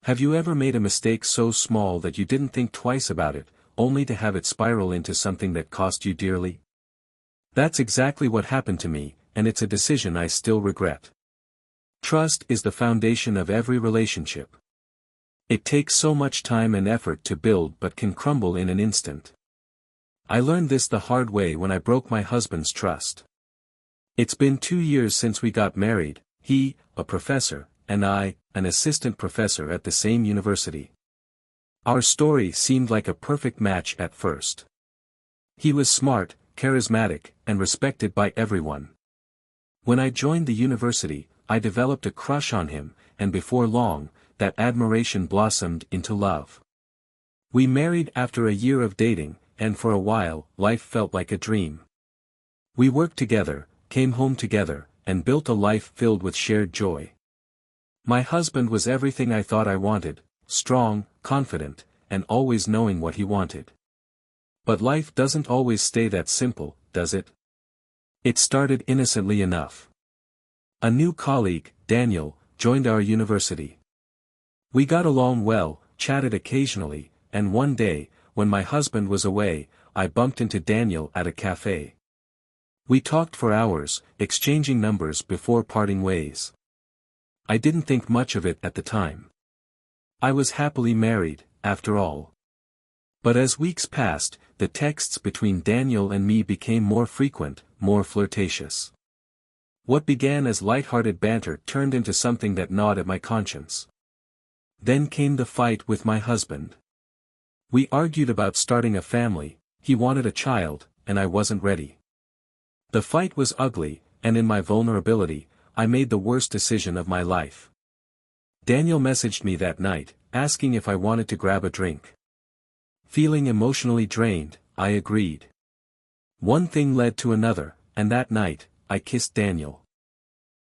Have you ever made a mistake so small that you didn't think twice about it, only to have it spiral into something that cost you dearly? That's exactly what happened to me, and it's a decision I still regret. Trust is the foundation of every relationship. It takes so much time and effort to build but can crumble in an instant. I learned this the hard way when I broke my husband's trust. It's been 2 years since we got married, he, a professor, and I, an assistant professor at the same university. Our story seemed like a perfect match at first. He was smart, charismatic, and respected by everyone. When I joined the university, I developed a crush on him, and before long, that admiration blossomed into love. We married after a year of dating, and for a while, life felt like a dream. We worked together, came home together, and built a life filled with shared joy. My husband was everything I thought I wanted, strong, confident, and always knowing what he wanted. But life doesn't always stay that simple, does it? It started innocently enough. A new colleague, Daniel, joined our university. We got along well, chatted occasionally, and one day, when my husband was away, I bumped into Daniel at a cafe. We talked for hours, exchanging numbers before parting ways. I didn't think much of it at the time. I was happily married, after all. But as weeks passed, the texts between Daniel and me became more frequent, more flirtatious. What began as light-hearted banter turned into something that gnawed at my conscience. Then came the fight with my husband. We argued about starting a family, he wanted a child, and I wasn't ready. The fight was ugly, and in my vulnerability, I made the worst decision of my life. Daniel messaged me that night, asking if I wanted to grab a drink. Feeling emotionally drained, I agreed. One thing led to another, and that night, I kissed Daniel.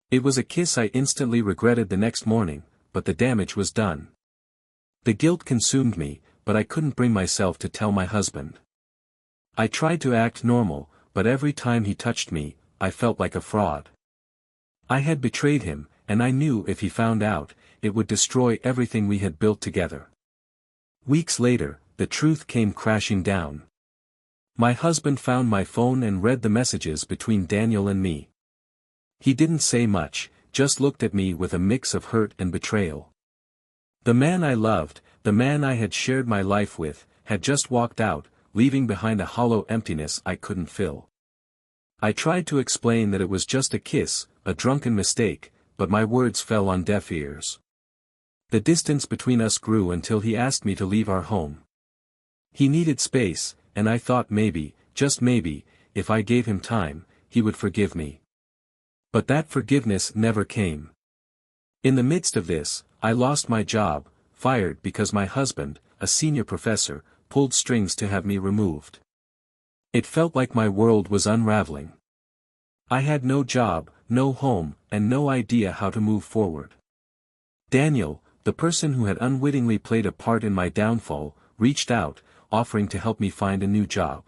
It was a kiss I instantly regretted the next morning, but the damage was done. The guilt consumed me, but I couldn't bring myself to tell my husband. I tried to act normal, but every time he touched me, I felt like a fraud. I had betrayed him, and I knew if he found out, it would destroy everything we had built together. Weeks later, the truth came crashing down. My husband found my phone and read the messages between Daniel and me. He didn't say much, just looked at me with a mix of hurt and betrayal. The man I loved, the man I had shared my life with, had just walked out, leaving behind a hollow emptiness I couldn't fill. I tried to explain that it was just a kiss, a drunken mistake, but my words fell on deaf ears. The distance between us grew until he asked me to leave our home. He needed space, and I thought maybe, just maybe, if I gave him time, he would forgive me. But that forgiveness never came. In the midst of this, I lost my job, fired because my husband, a senior professor, pulled strings to have me removed. It felt like my world was unraveling. I had no job, no home, and no idea how to move forward. Daniel, the person who had unwittingly played a part in my downfall, reached out, offering to help me find a new job.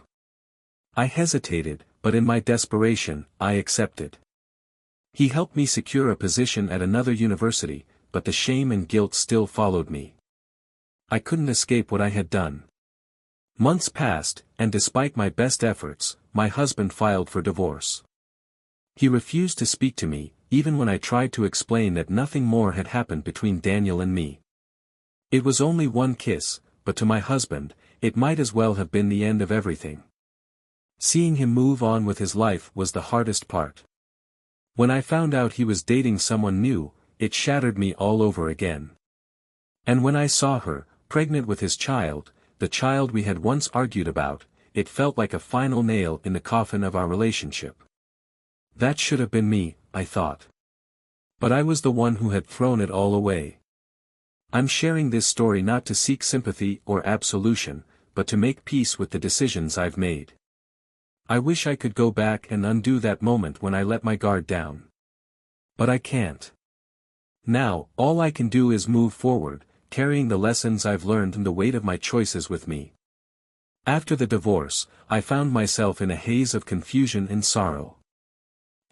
I hesitated, but in my desperation, I accepted. He helped me secure a position at another university, but the shame and guilt still followed me. I couldn't escape what I had done. Months passed, and despite my best efforts, my husband filed for divorce. He refused to speak to me, even when I tried to explain that nothing more had happened between Daniel and me. It was only one kiss, but to my husband, it might as well have been the end of everything. Seeing him move on with his life was the hardest part. When I found out he was dating someone new, it shattered me all over again. And when I saw her, pregnant with his child, the child we had once argued about, it felt like a final nail in the coffin of our relationship. That should have been me, I thought. But I was the one who had thrown it all away. I'm sharing this story not to seek sympathy or absolution, but to make peace with the decisions I've made. I wish I could go back and undo that moment when I let my guard down. But I can't. Now, all I can do is move forward, carrying the lessons I've learned and the weight of my choices with me. After the divorce, I found myself in a haze of confusion and sorrow.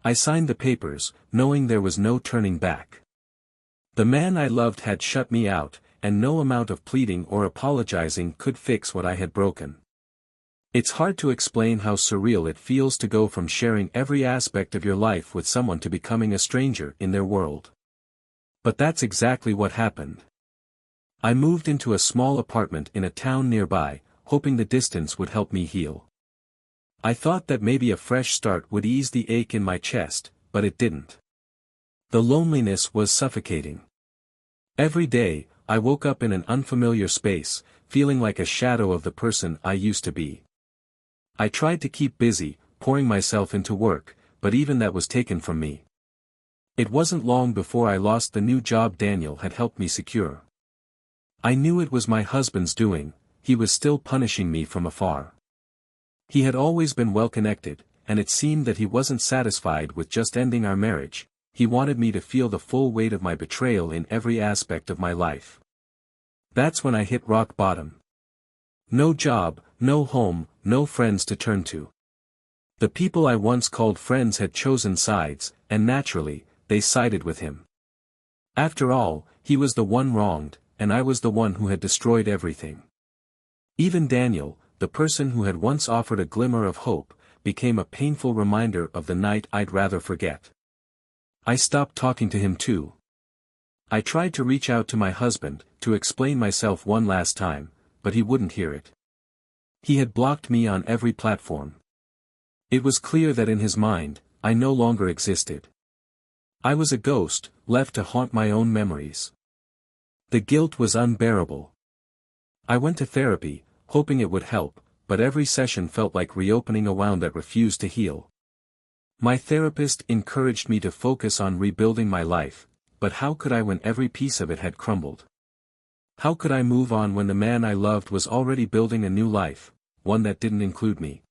I signed the papers, knowing there was no turning back. The man I loved had shut me out, and no amount of pleading or apologizing could fix what I had broken. It's hard to explain how surreal it feels to go from sharing every aspect of your life with someone to becoming a stranger in their world. But that's exactly what happened. I moved into a small apartment in a town nearby, hoping the distance would help me heal. I thought that maybe a fresh start would ease the ache in my chest, but it didn't. The loneliness was suffocating. Every day, I woke up in an unfamiliar space, feeling like a shadow of the person I used to be. I tried to keep busy, pouring myself into work, but even that was taken from me. It wasn't long before I lost the new job Daniel had helped me secure. I knew it was my husband's doing, he was still punishing me from afar. He had always been well connected, and it seemed that he wasn't satisfied with just ending our marriage, he wanted me to feel the full weight of my betrayal in every aspect of my life. That's when I hit rock bottom. No job, no home, no friends to turn to. The people I once called friends had chosen sides, and naturally, they sided with him. After all, he was the one wronged, and I was the one who had destroyed everything. Even Daniel, the person who had once offered a glimmer of hope, became a painful reminder of the night I'd rather forget. I stopped talking to him too. I tried to reach out to my husband, to explain myself one last time, but he wouldn't hear it. He had blocked me on every platform. It was clear that in his mind, I no longer existed. I was a ghost, left to haunt my own memories. The guilt was unbearable. I went to therapy, hoping it would help, but every session felt like reopening a wound that refused to heal. My therapist encouraged me to focus on rebuilding my life, but how could I when every piece of it had crumbled? How could I move on when the man I loved was already building a new life, one that didn't include me?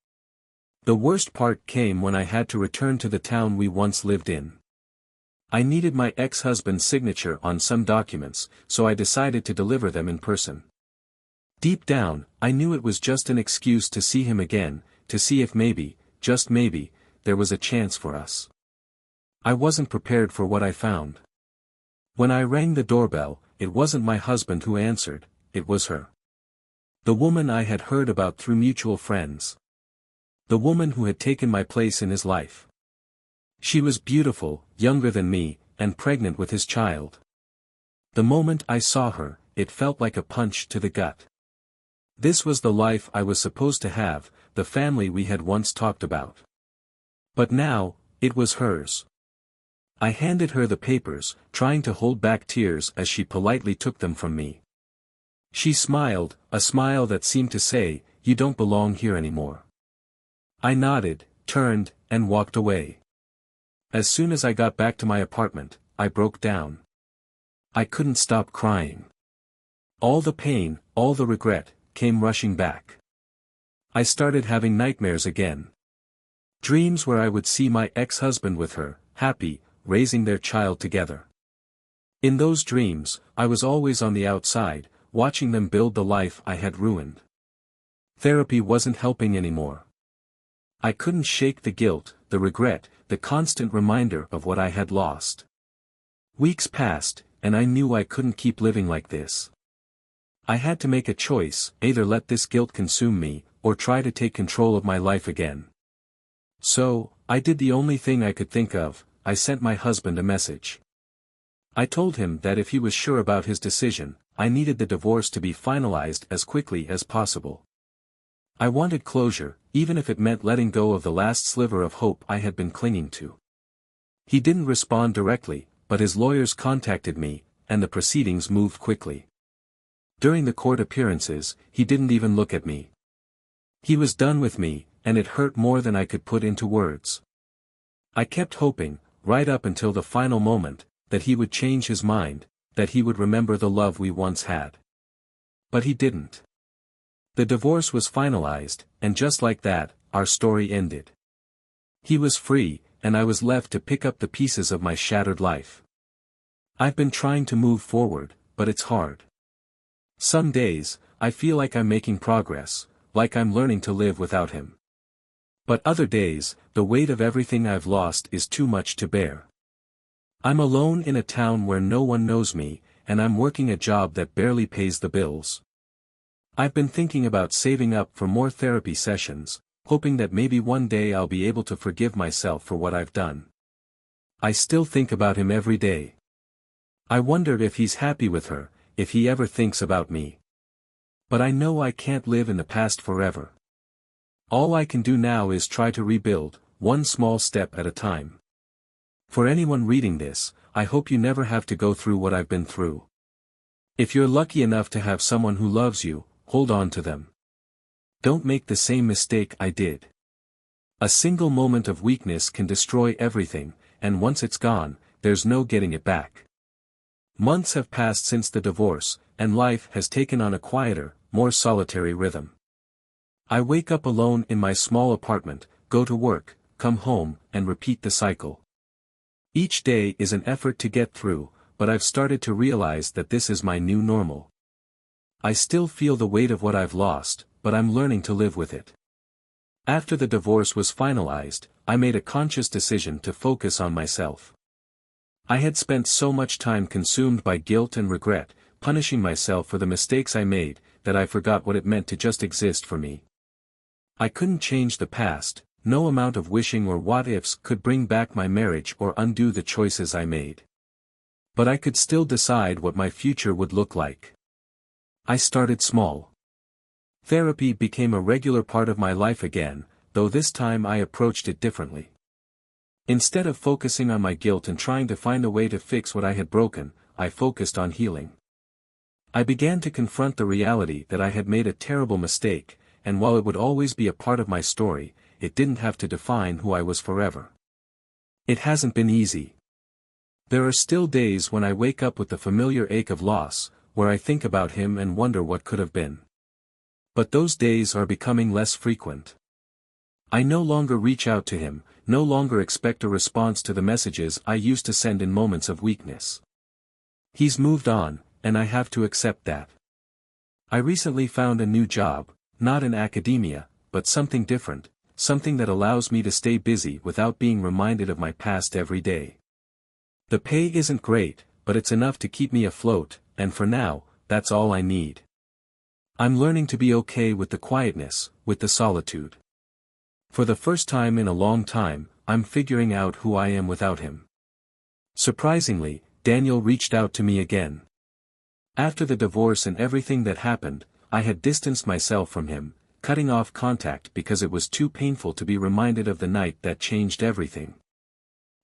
The worst part came when I had to return to the town we once lived in. I needed my ex-husband's signature on some documents, so I decided to deliver them in person. Deep down, I knew it was just an excuse to see him again, to see if maybe, just maybe, there was a chance for us. I wasn't prepared for what I found. When I rang the doorbell, it wasn't my husband who answered, it was her. The woman I had heard about through mutual friends. The woman who had taken my place in his life. She was beautiful, younger than me, and pregnant with his child. The moment I saw her, it felt like a punch to the gut. This was the life I was supposed to have, the family we had once talked about. But now, it was hers. I handed her the papers, trying to hold back tears as she politely took them from me. She smiled, a smile that seemed to say, "You don't belong here anymore." I nodded, turned, and walked away. As soon as I got back to my apartment, I broke down. I couldn't stop crying. All the pain, all the regret, came rushing back. I started having nightmares again. Dreams where I would see my ex-husband with her, happy, raising their child together. In those dreams, I was always on the outside, watching them build the life I had ruined. Therapy wasn't helping anymore. I couldn't shake the guilt, the regret, the constant reminder of what I had lost. Weeks passed, and I knew I couldn't keep living like this. I had to make a choice, either let this guilt consume me, or try to take control of my life again. So, I did the only thing I could think of, I sent my husband a message. I told him that if he was sure about his decision, I needed the divorce to be finalized as quickly as possible. I wanted closure, even if it meant letting go of the last sliver of hope I had been clinging to. He didn't respond directly, but his lawyers contacted me, and the proceedings moved quickly. During the court appearances, he didn't even look at me. He was done with me, and it hurt more than I could put into words. I kept hoping, right up until the final moment, that he would change his mind, that he would remember the love we once had. But he didn't. The divorce was finalized, and just like that, our story ended. He was free, and I was left to pick up the pieces of my shattered life. I've been trying to move forward, but it's hard. Some days, I feel like I'm making progress, like I'm learning to live without him. But other days, the weight of everything I've lost is too much to bear. I'm alone in a town where no one knows me, and I'm working a job that barely pays the bills. I've been thinking about saving up for more therapy sessions, hoping that maybe one day I'll be able to forgive myself for what I've done. I still think about him every day. I wonder if he's happy with her, if he ever thinks about me. But I know I can't live in the past forever. All I can do now is try to rebuild, one small step at a time. For anyone reading this, I hope you never have to go through what I've been through. If you're lucky enough to have someone who loves you, hold on to them. Don't make the same mistake I did. A single moment of weakness can destroy everything, and once it's gone, there's no getting it back. Months have passed since the divorce, and life has taken on a quieter, more solitary rhythm. I wake up alone in my small apartment, go to work, come home, and repeat the cycle. Each day is an effort to get through, but I've started to realize that this is my new normal. I still feel the weight of what I've lost, but I'm learning to live with it. After the divorce was finalized, I made a conscious decision to focus on myself. I had spent so much time consumed by guilt and regret, punishing myself for the mistakes I made, that I forgot what it meant to just exist for me. I couldn't change the past, no amount of wishing or what-ifs could bring back my marriage or undo the choices I made. But I could still decide what my future would look like. I started small. Therapy became a regular part of my life again, though this time I approached it differently. Instead of focusing on my guilt and trying to find a way to fix what I had broken, I focused on healing. I began to confront the reality that I had made a terrible mistake, and while it would always be a part of my story, it didn't have to define who I was forever. It hasn't been easy. There are still days when I wake up with the familiar ache of loss, where I think about him and wonder what could have been. But those days are becoming less frequent. I no longer reach out to him, no longer expect a response to the messages I used to send in moments of weakness. He's moved on, and I have to accept that. I recently found a new job, not in academia, but something different, something that allows me to stay busy without being reminded of my past every day. The pay isn't great, but it's enough to keep me afloat, and for now, that's all I need. I'm learning to be okay with the quietness, with the solitude. For the first time in a long time, I'm figuring out who I am without him. Surprisingly, Daniel reached out to me again. After the divorce and everything that happened, I had distanced myself from him, cutting off contact because it was too painful to be reminded of the night that changed everything.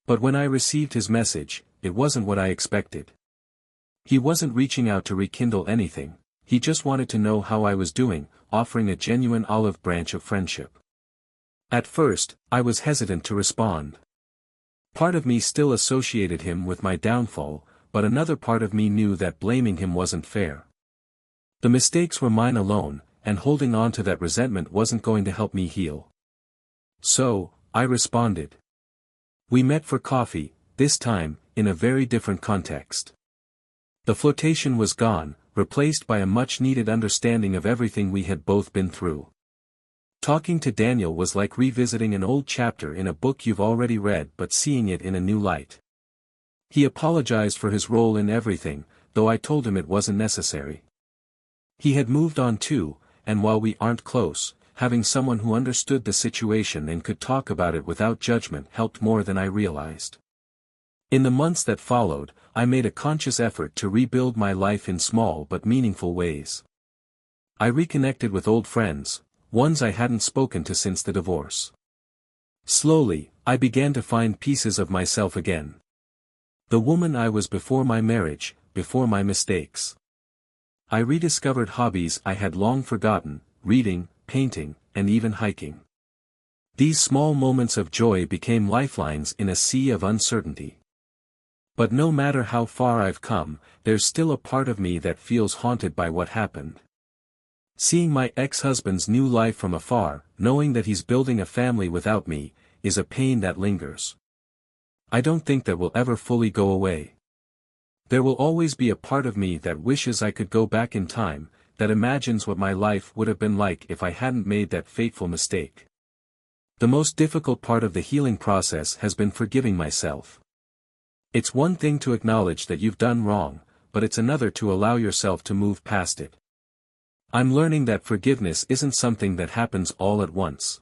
But when I received his message, it wasn't what I expected. He wasn't reaching out to rekindle anything, he just wanted to know how I was doing, offering a genuine olive branch of friendship. At first, I was hesitant to respond. Part of me still associated him with my downfall, but another part of me knew that blaming him wasn't fair. The mistakes were mine alone, and holding on to that resentment wasn't going to help me heal. So, I responded. We met for coffee, this time, in a very different context. The flirtation was gone, replaced by a much-needed understanding of everything we had both been through. Talking to Daniel was like revisiting an old chapter in a book you've already read but seeing it in a new light. He apologized for his role in everything, though I told him it wasn't necessary. He had moved on too, and while we aren't close, having someone who understood the situation and could talk about it without judgment helped more than I realized. In the months that followed, I made a conscious effort to rebuild my life in small but meaningful ways. I reconnected with old friends, ones I hadn't spoken to since the divorce. Slowly, I began to find pieces of myself again. The woman I was before my marriage, before my mistakes. I rediscovered hobbies I had long forgotten, reading, painting, and even hiking. These small moments of joy became lifelines in a sea of uncertainty. But no matter how far I've come, there's still a part of me that feels haunted by what happened. Seeing my ex-husband's new life from afar, knowing that he's building a family without me, is a pain that lingers. I don't think that will ever fully go away. There will always be a part of me that wishes I could go back in time, that imagines what my life would have been like if I hadn't made that fateful mistake. The most difficult part of the healing process has been forgiving myself. It's one thing to acknowledge that you've done wrong, but but it's another to allow yourself to move past it. I'm learning that forgiveness isn't something that happens all at once.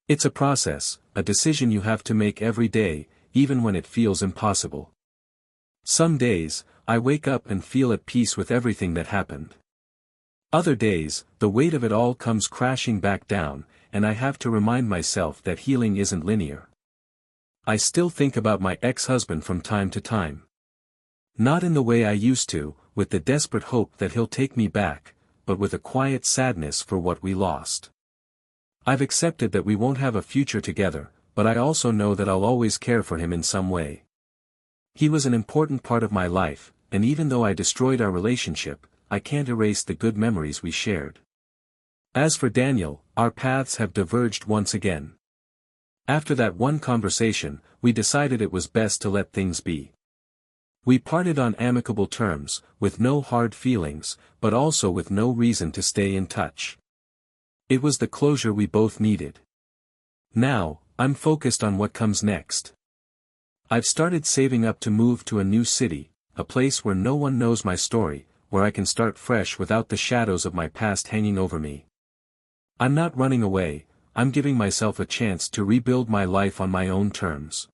It's a process, a decision you have to make every day, even when it feels impossible. Some days, I wake up and feel at peace with everything that happened. Other days, the weight of it all comes crashing back down, and I have to remind myself that healing isn't linear. I still think about my ex-husband from time to time. Not in the way I used to, with the desperate hope that he'll take me back, but with a quiet sadness for what we lost. I've accepted that we won't have a future together, but I also know that I'll always care for him in some way. He was an important part of my life, and even though I destroyed our relationship, I can't erase the good memories we shared. As for Daniel, our paths have diverged once again. After that one conversation, we decided it was best to let things be. We parted on amicable terms, with no hard feelings, but also with no reason to stay in touch. It was the closure we both needed. Now, I'm focused on what comes next. I've started saving up to move to a new city, a place where no one knows my story, where I can start fresh without the shadows of my past hanging over me. I'm not running away, I'm giving myself a chance to rebuild my life on my own terms.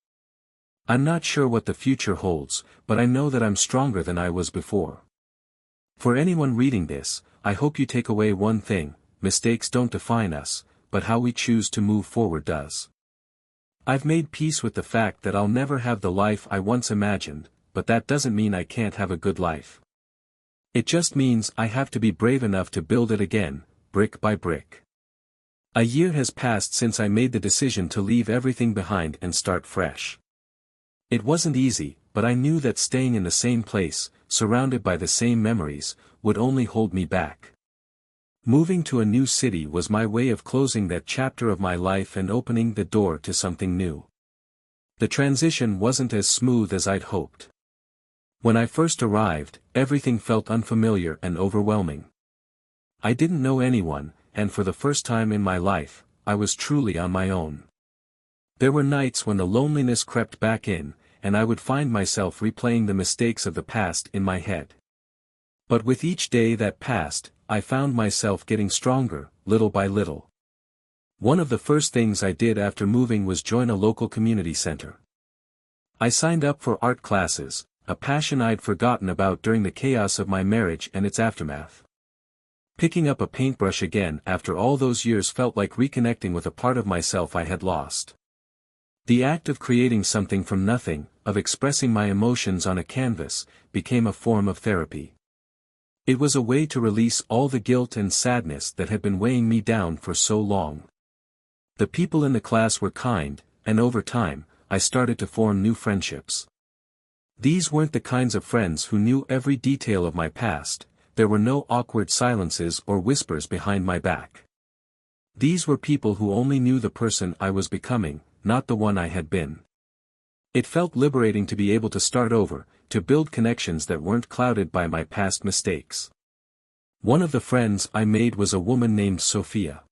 I'm not sure what the future holds, but I know that I'm stronger than I was before. For anyone reading this, I hope you take away one thing: mistakes don't define us, but how we choose to move forward does. I've made peace with the fact that I'll never have the life I once imagined, but that doesn't mean I can't have a good life. It just means I have to be brave enough to build it again, brick by brick. A year has passed since I made the decision to leave everything behind and start fresh. It wasn't easy, but I knew that staying in the same place, surrounded by the same memories, would only hold me back. Moving to a new city was my way of closing that chapter of my life and opening the door to something new. The transition wasn't as smooth as I'd hoped. When I first arrived, everything felt unfamiliar and overwhelming. I didn't know anyone, and for the first time in my life, I was truly on my own. There were nights when the loneliness crept back in, and I would find myself replaying the mistakes of the past in my head. But with each day that passed, I found myself getting stronger, little by little. One of the first things I did after moving was join a local community center. I signed up for art classes, a passion I'd forgotten about during the chaos of my marriage and its aftermath. Picking up a paintbrush again after all those years felt like reconnecting with a part of myself I had lost. The act of creating something from nothing, of expressing my emotions on a canvas, became a form of therapy. It was a way to release all the guilt and sadness that had been weighing me down for so long. The people in the class were kind, and over time, I started to form new friendships. These weren't the kinds of friends who knew every detail of my past. There were no awkward silences or whispers behind my back. These were people who only knew the person I was becoming, not the one I had been. It felt liberating to be able to start over, to build connections that weren't clouded by my past mistakes. One of the friends I made was a woman named Sophia.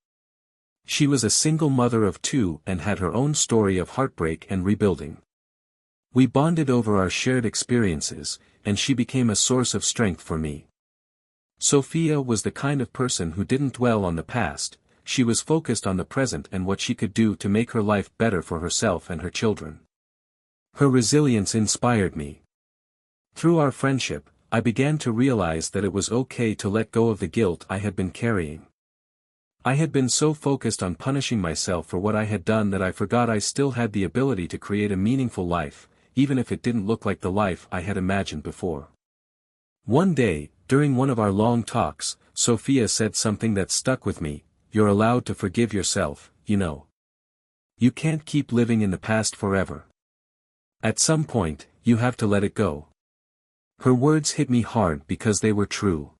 She was a single mother of 2 and had her own story of heartbreak and rebuilding. We bonded over our shared experiences, and she became a source of strength for me. Sophia was the kind of person who didn't dwell on the past. She was focused on the present and what she could do to make her life better for herself and her children. Her resilience inspired me. Through our friendship, I began to realize that it was okay to let go of the guilt I had been carrying. I had been so focused on punishing myself for what I had done that I forgot I still had the ability to create a meaningful life, even if it didn't look like the life I had imagined before. One day, during one of our long talks, Sophia said something that stuck with me: "You're allowed to forgive yourself, you know. You can't keep living in the past forever. At some point, you have to let it go." Her words hit me hard because they were true.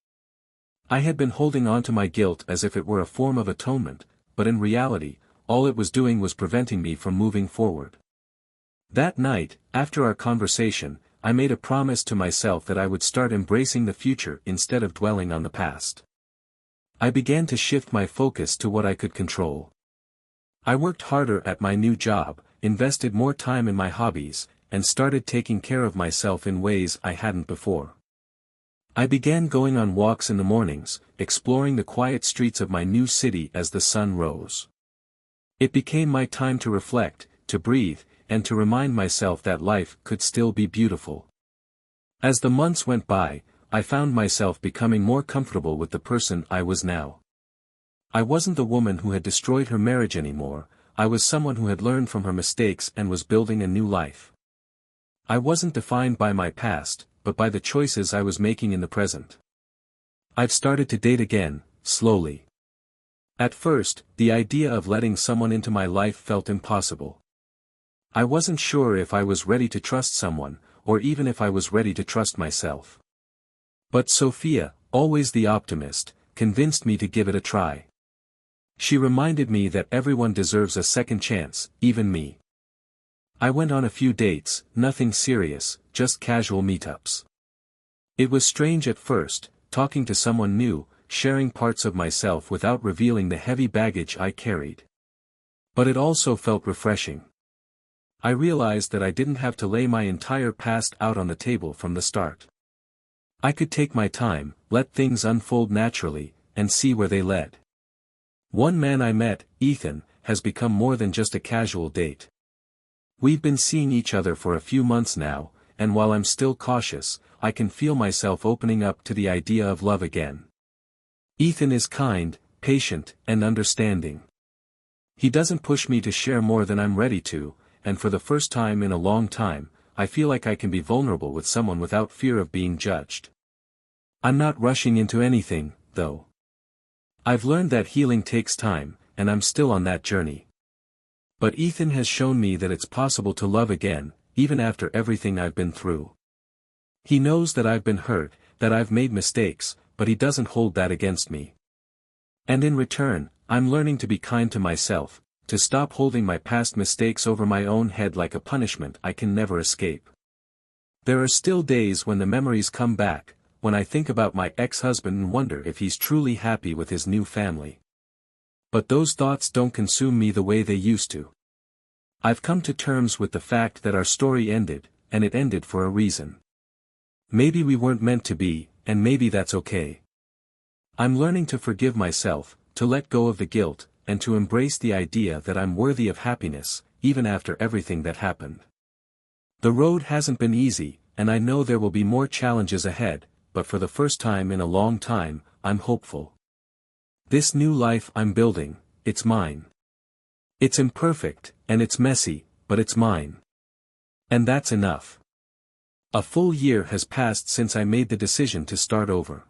I had been holding on to my guilt as if it were a form of atonement, but in reality, all it was doing was preventing me from moving forward. That night, after our conversation, I made a promise to myself that I would start embracing the future instead of dwelling on the past. I began to shift my focus to what I could control. I worked harder at my new job, invested more time in my hobbies, and started taking care of myself in ways I hadn't before. I began going on walks in the mornings, exploring the quiet streets of my new city as the sun rose. It became my time to reflect, to breathe, and to remind myself that life could still be beautiful. As the months went by, I found myself becoming more comfortable with the person I was now. I wasn't the woman who had destroyed her marriage anymore, I was someone who had learned from her mistakes and was building a new life. I wasn't defined by my past, but by the choices I was making in the present. I've started to date again, slowly. At first, the idea of letting someone into my life felt impossible. I wasn't sure if I was ready to trust someone, or even if I was ready to trust myself. But Sophia, always the optimist, convinced me to give it a try. She reminded me that everyone deserves a second chance, even me. I went on a few dates, nothing serious, just casual meetups. It was strange at first, talking to someone new, sharing parts of myself without revealing the heavy baggage I carried. But it also felt refreshing. I realized that I didn't have to lay my entire past out on the table from the start. I could take my time, let things unfold naturally, and see where they led. One man I met, Ethan, has become more than just a casual date. We've been seeing each other for a few months now, and while I'm still cautious, I can feel myself opening up to the idea of love again. Ethan is kind, patient, and understanding. He doesn't push me to share more than I'm ready to, and for the first time in a long time, I feel like I can be vulnerable with someone without fear of being judged. I'm not rushing into anything, though. I've learned that healing takes time, and I'm still on that journey. But Ethan has shown me that it's possible to love again, even after everything I've been through. He knows that I've been hurt, that I've made mistakes, but he doesn't hold that against me. And in return, I'm learning to be kind to myself, to stop holding my past mistakes over my own head like a punishment I can never escape. There are still days when the memories come back, when I think about my ex-husband and wonder if he's truly happy with his new family. But those thoughts don't consume me the way they used to. I've come to terms with the fact that our story ended, and it ended for a reason. Maybe we weren't meant to be, and maybe that's okay. I'm learning to forgive myself, to let go of the guilt, and to embrace the idea that I'm worthy of happiness, even after everything that happened. The road hasn't been easy, and I know there will be more challenges ahead, but for the first time in a long time, I'm hopeful. This new life I'm building, it's mine. It's imperfect, and it's messy, but it's mine. And that's enough. A full year has passed since I made the decision to start over.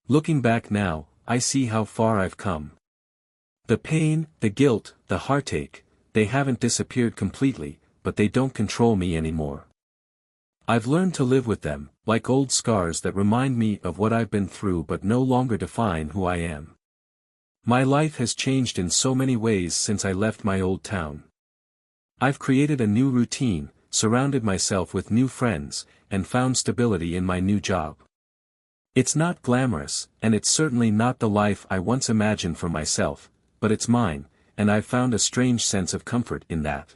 Looking back now, I see how far I've come. The pain, the guilt, the heartache, they haven't disappeared completely, but they don't control me anymore. I've learned to live with them, like old scars that remind me of what I've been through but no longer define who I am. My life has changed in so many ways since I left my old town. I've created a new routine, surrounded myself with new friends, and found stability in my new job. It's not glamorous, and it's certainly not the life I once imagined for myself, but it's mine, and I've found a strange sense of comfort in that.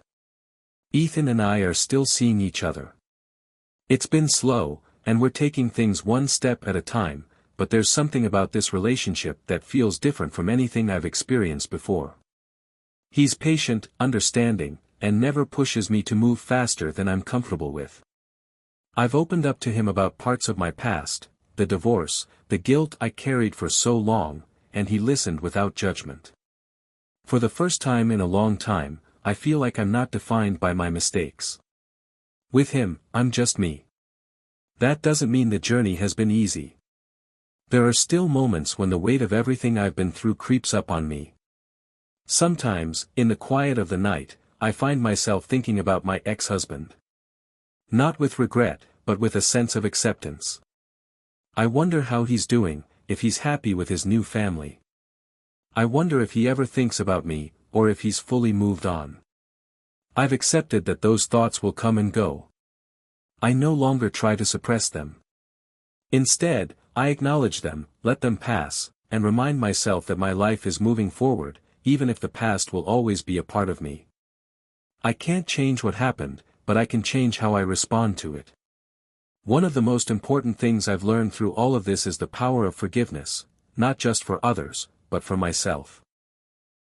Ethan and I are still seeing each other. It's been slow, and we're taking things one step at a time, but there's something about this relationship that feels different from anything I've experienced before. He's patient, understanding, and never pushes me to move faster than I'm comfortable with. I've opened up to him about parts of my past, the divorce, the guilt I carried for so long, and he listened without judgment. For the first time in a long time, I feel like I'm not defined by my mistakes. With him, I'm just me. That doesn't mean the journey has been easy. There are still moments when the weight of everything I've been through creeps up on me. Sometimes, in the quiet of the night, I find myself thinking about my ex-husband. Not with regret, but with a sense of acceptance. I wonder how he's doing, if he's happy with his new family. I wonder if he ever thinks about me, or if he's fully moved on. I've accepted that those thoughts will come and go. I no longer try to suppress them. Instead, I acknowledge them, let them pass, and remind myself that my life is moving forward, even if the past will always be a part of me. I can't change what happened, but I can change how I respond to it. One of the most important things I've learned through all of this is the power of forgiveness, not just for others, but for myself.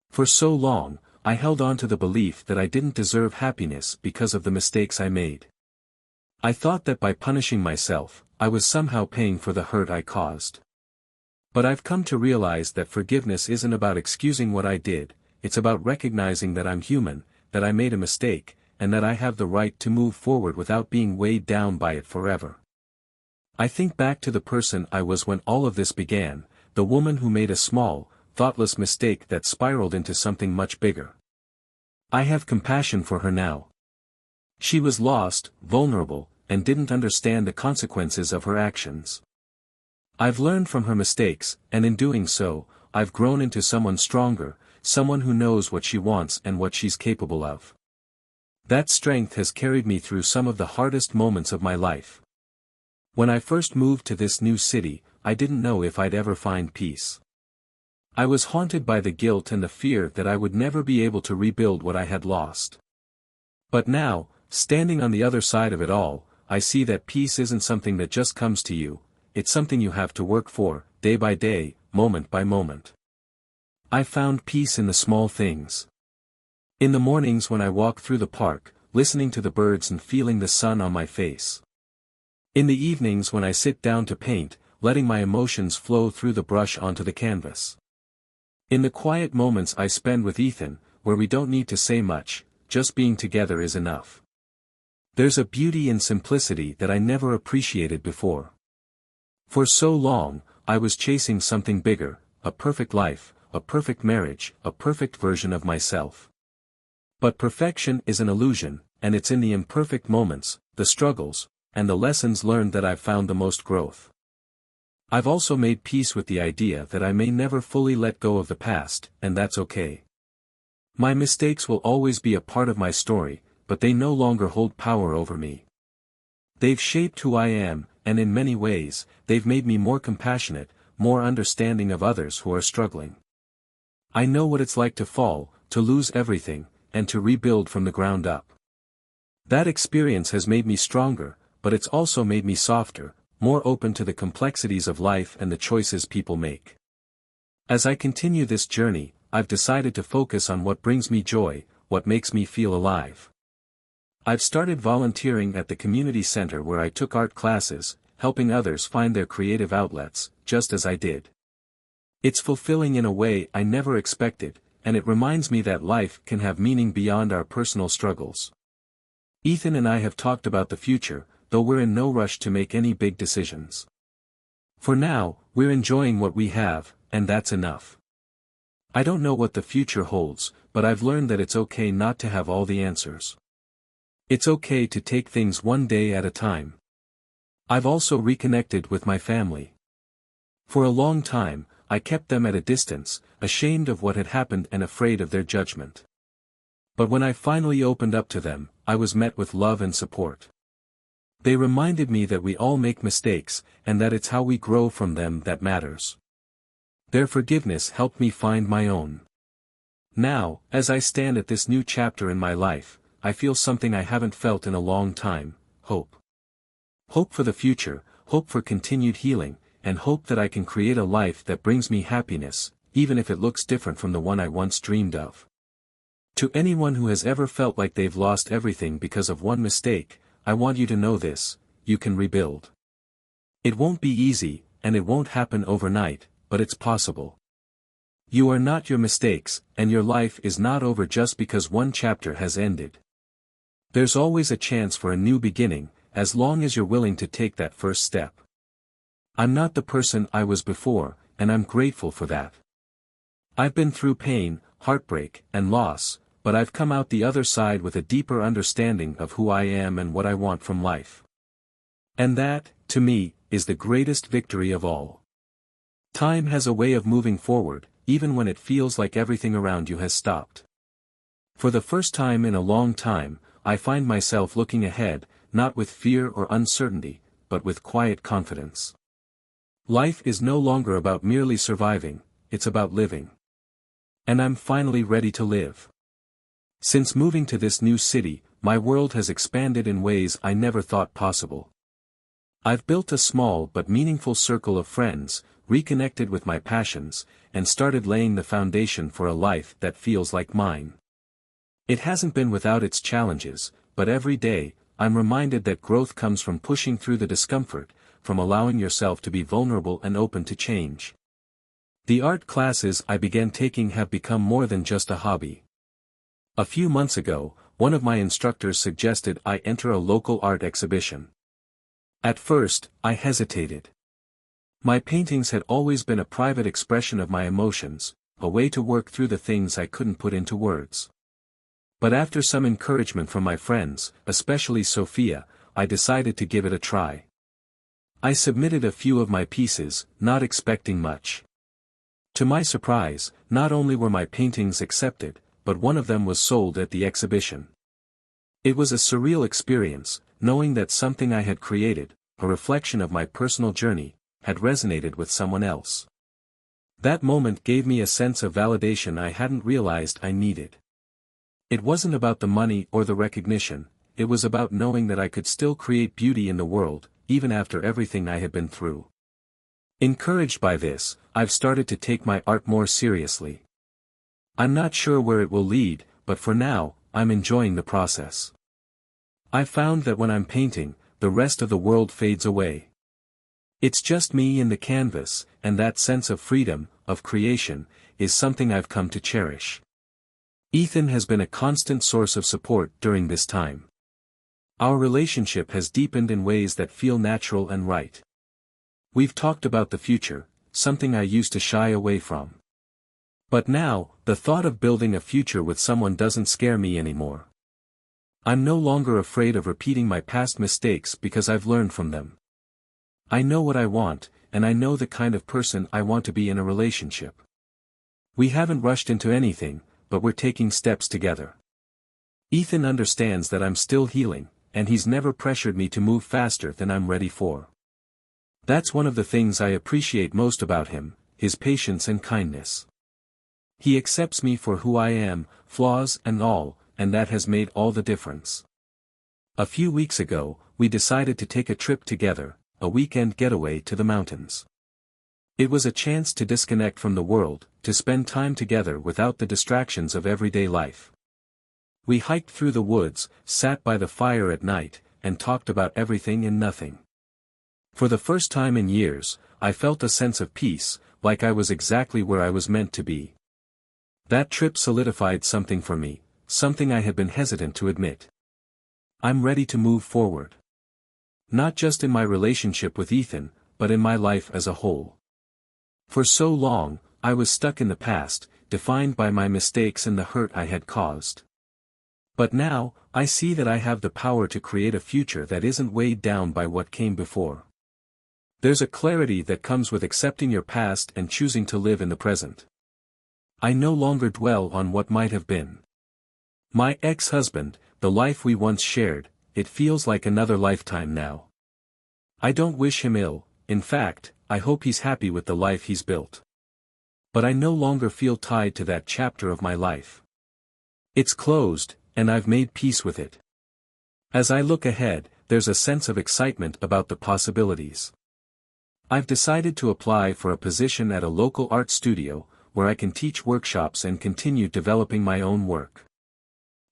For so long, I held on to the belief that I didn't deserve happiness because of the mistakes I made. I thought that by punishing myself, I was somehow paying for the hurt I caused. But I've come to realize that forgiveness isn't about excusing what I did, it's about recognizing that I'm human, that I made a mistake, and that I have the right to move forward without being weighed down by it forever. I think back to the person I was when all of this began, the woman who made a small, thoughtless mistake that spiraled into something much bigger. I have compassion for her now. She was lost, vulnerable, and didn't understand the consequences of her actions. I've learned from her mistakes, and in doing so, I've grown into someone stronger, someone who knows what she wants and what she's capable of. That strength has carried me through some of the hardest moments of my life. When I first moved to this new city, I didn't know if I'd ever find peace. I was haunted by the guilt and the fear that I would never be able to rebuild what I had lost. But now, standing on the other side of it all, I see that peace isn't something that just comes to you, it's something you have to work for, day by day, moment by moment. I found peace in the small things. In the mornings when I walk through the park, listening to the birds and feeling the sun on my face. In the evenings when I sit down to paint, letting my emotions flow through the brush onto the canvas. In the quiet moments I spend with Ethan, where we don't need to say much, just being together is enough. There's a beauty in simplicity that I never appreciated before. For so long, I was chasing something bigger, a perfect life, a perfect marriage, a perfect version of myself. But perfection is an illusion, and it's in the imperfect moments, the struggles, and the lessons learned that I've found the most growth. I've also made peace with the idea that I may never fully let go of the past, and that's okay. My mistakes will always be a part of my story, but they no longer hold power over me. They've shaped who I am, and in many ways, they've made me more compassionate, more understanding of others who are struggling. I know what it's like to fall, to lose everything, and to rebuild from the ground up. That experience has made me stronger, but it's also made me softer, more open to the complexities of life and the choices people make. As I continue this journey, I've decided to focus on what brings me joy, what makes me feel alive. I've started volunteering at the community center where I took art classes, helping others find their creative outlets, just as I did. It's fulfilling in a way I never expected, and it reminds me that life can have meaning beyond our personal struggles. Ethan and I have talked about the future, though we're in no rush to make any big decisions. For now, we're enjoying what we have, and that's enough. I don't know what the future holds, but I've learned that it's okay not to have all the answers. It's okay to take things one day at a time. I've also reconnected with my family. For a long time, I kept them at a distance, ashamed of what had happened and afraid of their judgment. But when I finally opened up to them, I was met with love and support. They reminded me that we all make mistakes, and that it's how we grow from them that matters. Their forgiveness helped me find my own. Now, as I stand at this new chapter in my life, I feel something I haven't felt in a long time: hope. Hope for the future, hope for continued healing, and hope that I can create a life that brings me happiness, even if it looks different from the one I once dreamed of. To anyone who has ever felt like they've lost everything because of one mistake, I want you to know this: you can rebuild. It won't be easy, and it won't happen overnight, but it's possible. You are not your mistakes, and your life is not over just because one chapter has ended. There's always a chance for a new beginning, as long as you're willing to take that first step. I'm not the person I was before, and I'm grateful for that. I've been through pain, heartbreak, and loss, but I've come out the other side with a deeper understanding of who I am and what I want from life. And that, to me, is the greatest victory of all. Time has a way of moving forward, even when it feels like everything around you has stopped. For the first time in a long time, I find myself looking ahead, not with fear or uncertainty, but with quiet confidence. Life is no longer about merely surviving, it's about living. And I'm finally ready to live. Since moving to this new city, my world has expanded in ways I never thought possible. I've built a small but meaningful circle of friends, reconnected with my passions, and started laying the foundation for a life that feels like mine. It hasn't been without its challenges, but every day, I'm reminded that growth comes from pushing through the discomfort, from allowing yourself to be vulnerable and open to change. The art classes I began taking have become more than just a hobby. A few months ago, one of my instructors suggested I enter a local art exhibition. At first, I hesitated. My paintings had always been a private expression of my emotions, a way to work through the things I couldn't put into words. But after some encouragement from my friends, especially Sophia, I decided to give it a try. I submitted a few of my pieces, not expecting much. To my surprise, not only were my paintings accepted, but one of them was sold at the exhibition. It was a surreal experience, knowing that something I had created, a reflection of my personal journey, had resonated with someone else. That moment gave me a sense of validation I hadn't realized I needed. It wasn't about the money or the recognition, it was about knowing that I could still create beauty in the world, even after everything I had been through. Encouraged by this, I've started to take my art more seriously. I'm not sure where it will lead, but for now, I'm enjoying the process. I've found that when I'm painting, the rest of the world fades away. It's just me and the canvas, and that sense of freedom, of creation, is something I've come to cherish. Ethan has been a constant source of support during this time. Our relationship has deepened in ways that feel natural and right. We've talked about the future, something I used to shy away from. But now, the thought of building a future with someone doesn't scare me anymore. I'm no longer afraid of repeating my past mistakes because I've learned from them. I know what I want, and I know the kind of person I want to be in a relationship. We haven't rushed into anything, but we're taking steps together. Ethan understands that I'm still healing, and he's never pressured me to move faster than I'm ready for. That's one of the things I appreciate most about him, his patience and kindness. He accepts me for who I am, flaws and all, and that has made all the difference. A few weeks ago, we decided to take a trip together, a weekend getaway to the mountains. It was a chance to disconnect from the world, to spend time together without the distractions of everyday life. We hiked through the woods, sat by the fire at night, and talked about everything and nothing. For the first time in years, I felt a sense of peace, like I was exactly where I was meant to be. That trip solidified something for me, something I had been hesitant to admit. I'm ready to move forward. Not just in my relationship with Ethan, but in my life as a whole. For so long, I was stuck in the past, defined by my mistakes and the hurt I had caused. But now, I see that I have the power to create a future that isn't weighed down by what came before. There's a clarity that comes with accepting your past and choosing to live in the present. I no longer dwell on what might have been. My ex-husband, the life we once shared, it feels like another lifetime now. I don't wish him ill, in fact, I hope he's happy with the life he's built. But I no longer feel tied to that chapter of my life. It's closed, and I've made peace with it. As I look ahead, there's a sense of excitement about the possibilities. I've decided to apply for a position at a local art studio, where I can teach workshops and continue developing my own work.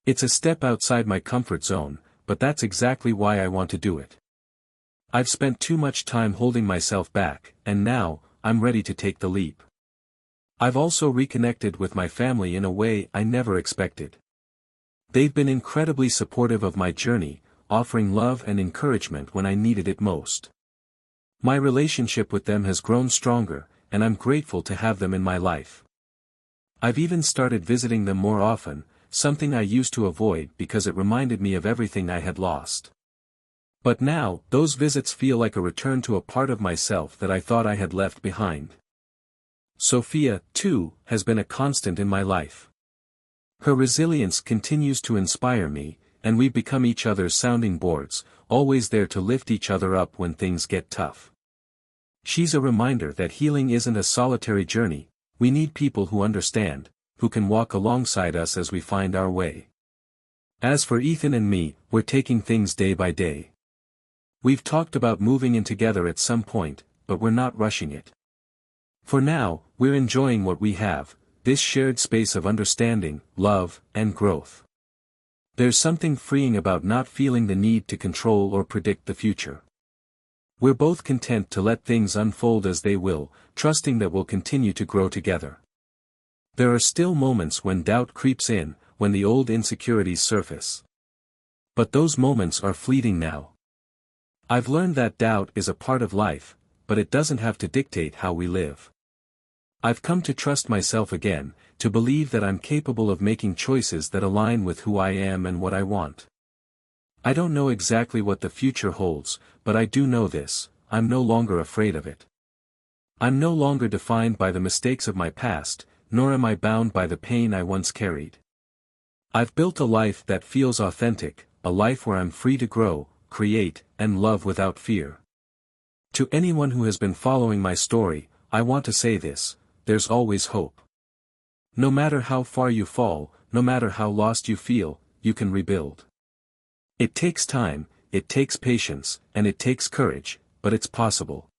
It's a step outside my comfort zone, but that's exactly why I want to do it. I've spent too much time holding myself back, and now, I'm ready to take the leap. I've also reconnected with my family in a way I never expected. They've been incredibly supportive of my journey, offering love and encouragement when I needed it most. My relationship with them has grown stronger, and I'm grateful to have them in my life. I've even started visiting them more often, something I used to avoid because it reminded me of everything I had lost. But now, those visits feel like a return to a part of myself that I thought I had left behind. Sophia, too, has been a constant in my life. Her resilience continues to inspire me, and we've become each other's sounding boards, always there to lift each other up when things get tough. She's a reminder that healing isn't a solitary journey, we need people who understand, who can walk alongside us as we find our way. As for Ethan and me, we're taking things day by day. We've talked about moving in together at some point, but we're not rushing it. For now, we're enjoying what we have, this shared space of understanding, love, and growth. There's something freeing about not feeling the need to control or predict the future. We're both content to let things unfold as they will, trusting that we'll continue to grow together. There are still moments when doubt creeps in, when the old insecurities surface. But those moments are fleeting now. I've learned that doubt is a part of life, but it doesn't have to dictate how we live. I've come to trust myself again, to believe that I'm capable of making choices that align with who I am and what I want. I don't know exactly what the future holds, but I do know this: I'm no longer afraid of it. I'm no longer defined by the mistakes of my past, nor am I bound by the pain I once carried. I've built a life that feels authentic, a life where I'm free to grow, create, and love without fear. To anyone who has been following my story, I want to say this: there's always hope. No matter how far you fall, no matter how lost you feel, you can rebuild. It takes time, it takes patience, and it takes courage, but it's possible.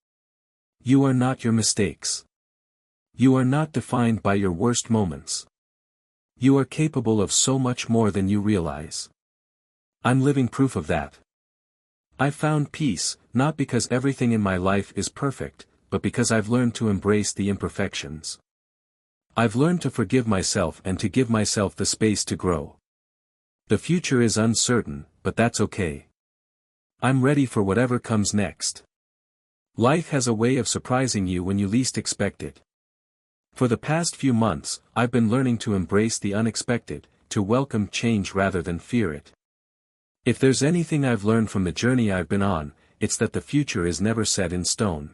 You are not your mistakes. You are not defined by your worst moments. You are capable of so much more than you realize. I'm living proof of that. I found peace, not because everything in my life is perfect, but because I've learned to embrace the imperfections. I've learned to forgive myself and to give myself the space to grow. The future is uncertain, but that's okay. I'm ready for whatever comes next. Life has a way of surprising you when you least expect it. For the past few months, I've been learning to embrace the unexpected, to welcome change rather than fear it. If there's anything I've learned from the journey I've been on, it's that the future is never set in stone.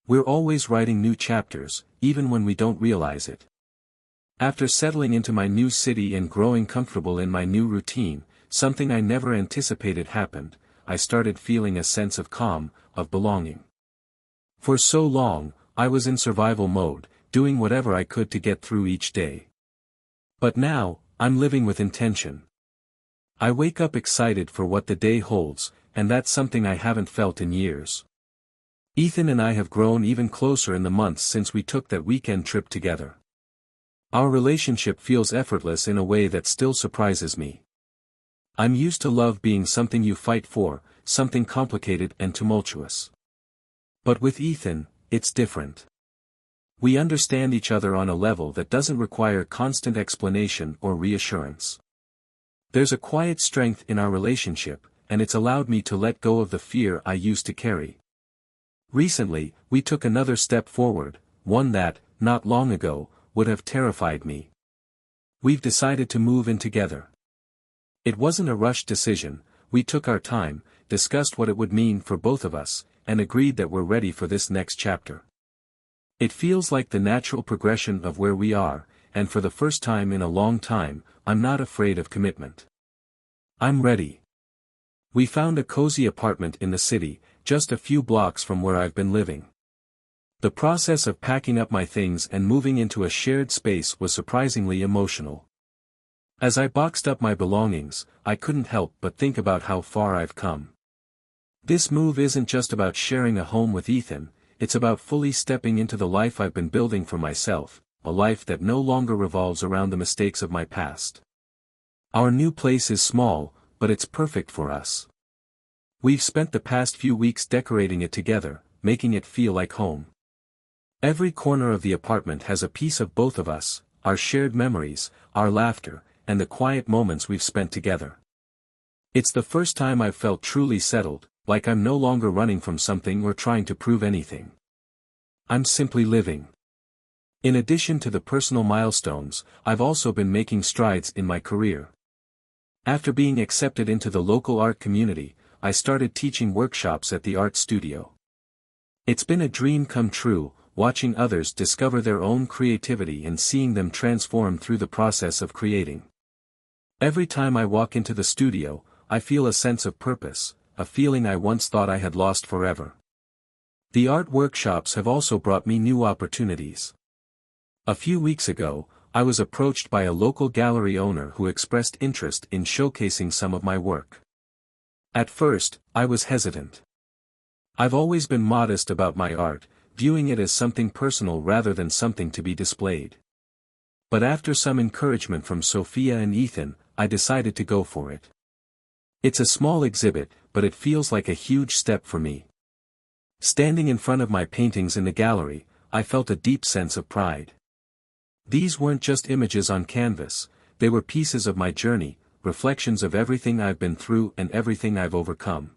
We're always writing new chapters, even when we don't realize it. After settling into my new city and growing comfortable in my new routine, something I never anticipated happened: I started feeling a sense of calm, of belonging. For so long, I was in survival mode, doing whatever I could to get through each day. But now, I'm living with intention. I wake up excited for what the day holds, and that's something I haven't felt in years. Ethan and I have grown even closer in the months since we took that weekend trip together. Our relationship feels effortless in a way that still surprises me. I'm used to love being something you fight for, something complicated and tumultuous. But with Ethan, it's different. We understand each other on a level that doesn't require constant explanation or reassurance. There's a quiet strength in our relationship, and it's allowed me to let go of the fear I used to carry. Recently, we took another step forward, one that, not long ago, would have terrified me. We've decided to move in together. It wasn't a rushed decision. We took our time, discussed what it would mean for both of us, and agreed that we're ready for this next chapter. It feels like the natural progression of where we are, and for the first time in a long time, I'm not afraid of commitment. I'm ready. We found a cozy apartment in the city, just a few blocks from where I've been living. The process of packing up my things and moving into a shared space was surprisingly emotional. As I boxed up my belongings, I couldn't help but think about how far I've come. This move isn't just about sharing a home with Ethan, it's about fully stepping into the life I've been building for myself, a life that no longer revolves around the mistakes of my past. Our new place is small, but it's perfect for us. We've spent the past few weeks decorating it together, making it feel like home. Every corner of the apartment has a piece of both of us, our shared memories, our laughter, and the quiet moments we've spent together. It's the first time I've felt truly settled, like I'm no longer running from something or trying to prove anything. I'm simply living. In addition to the personal milestones, I've also been making strides in my career. After being accepted into the local art community, I started teaching workshops at the art studio. It's been a dream come true, watching others discover their own creativity and seeing them transform through the process of creating. Every time I walk into the studio, I feel a sense of purpose, a feeling I once thought I had lost forever. The art workshops have also brought me new opportunities. A few weeks ago, I was approached by a local gallery owner who expressed interest in showcasing some of my work. At first, I was hesitant. I've always been modest about my art, viewing it as something personal rather than something to be displayed. But after some encouragement from Sophia and Ethan, I decided to go for it. It's a small exhibit, but it feels like a huge step for me. Standing in front of my paintings in the gallery, I felt a deep sense of pride. These weren't just images on canvas, they were pieces of my journey, reflections of everything I've been through and everything I've overcome.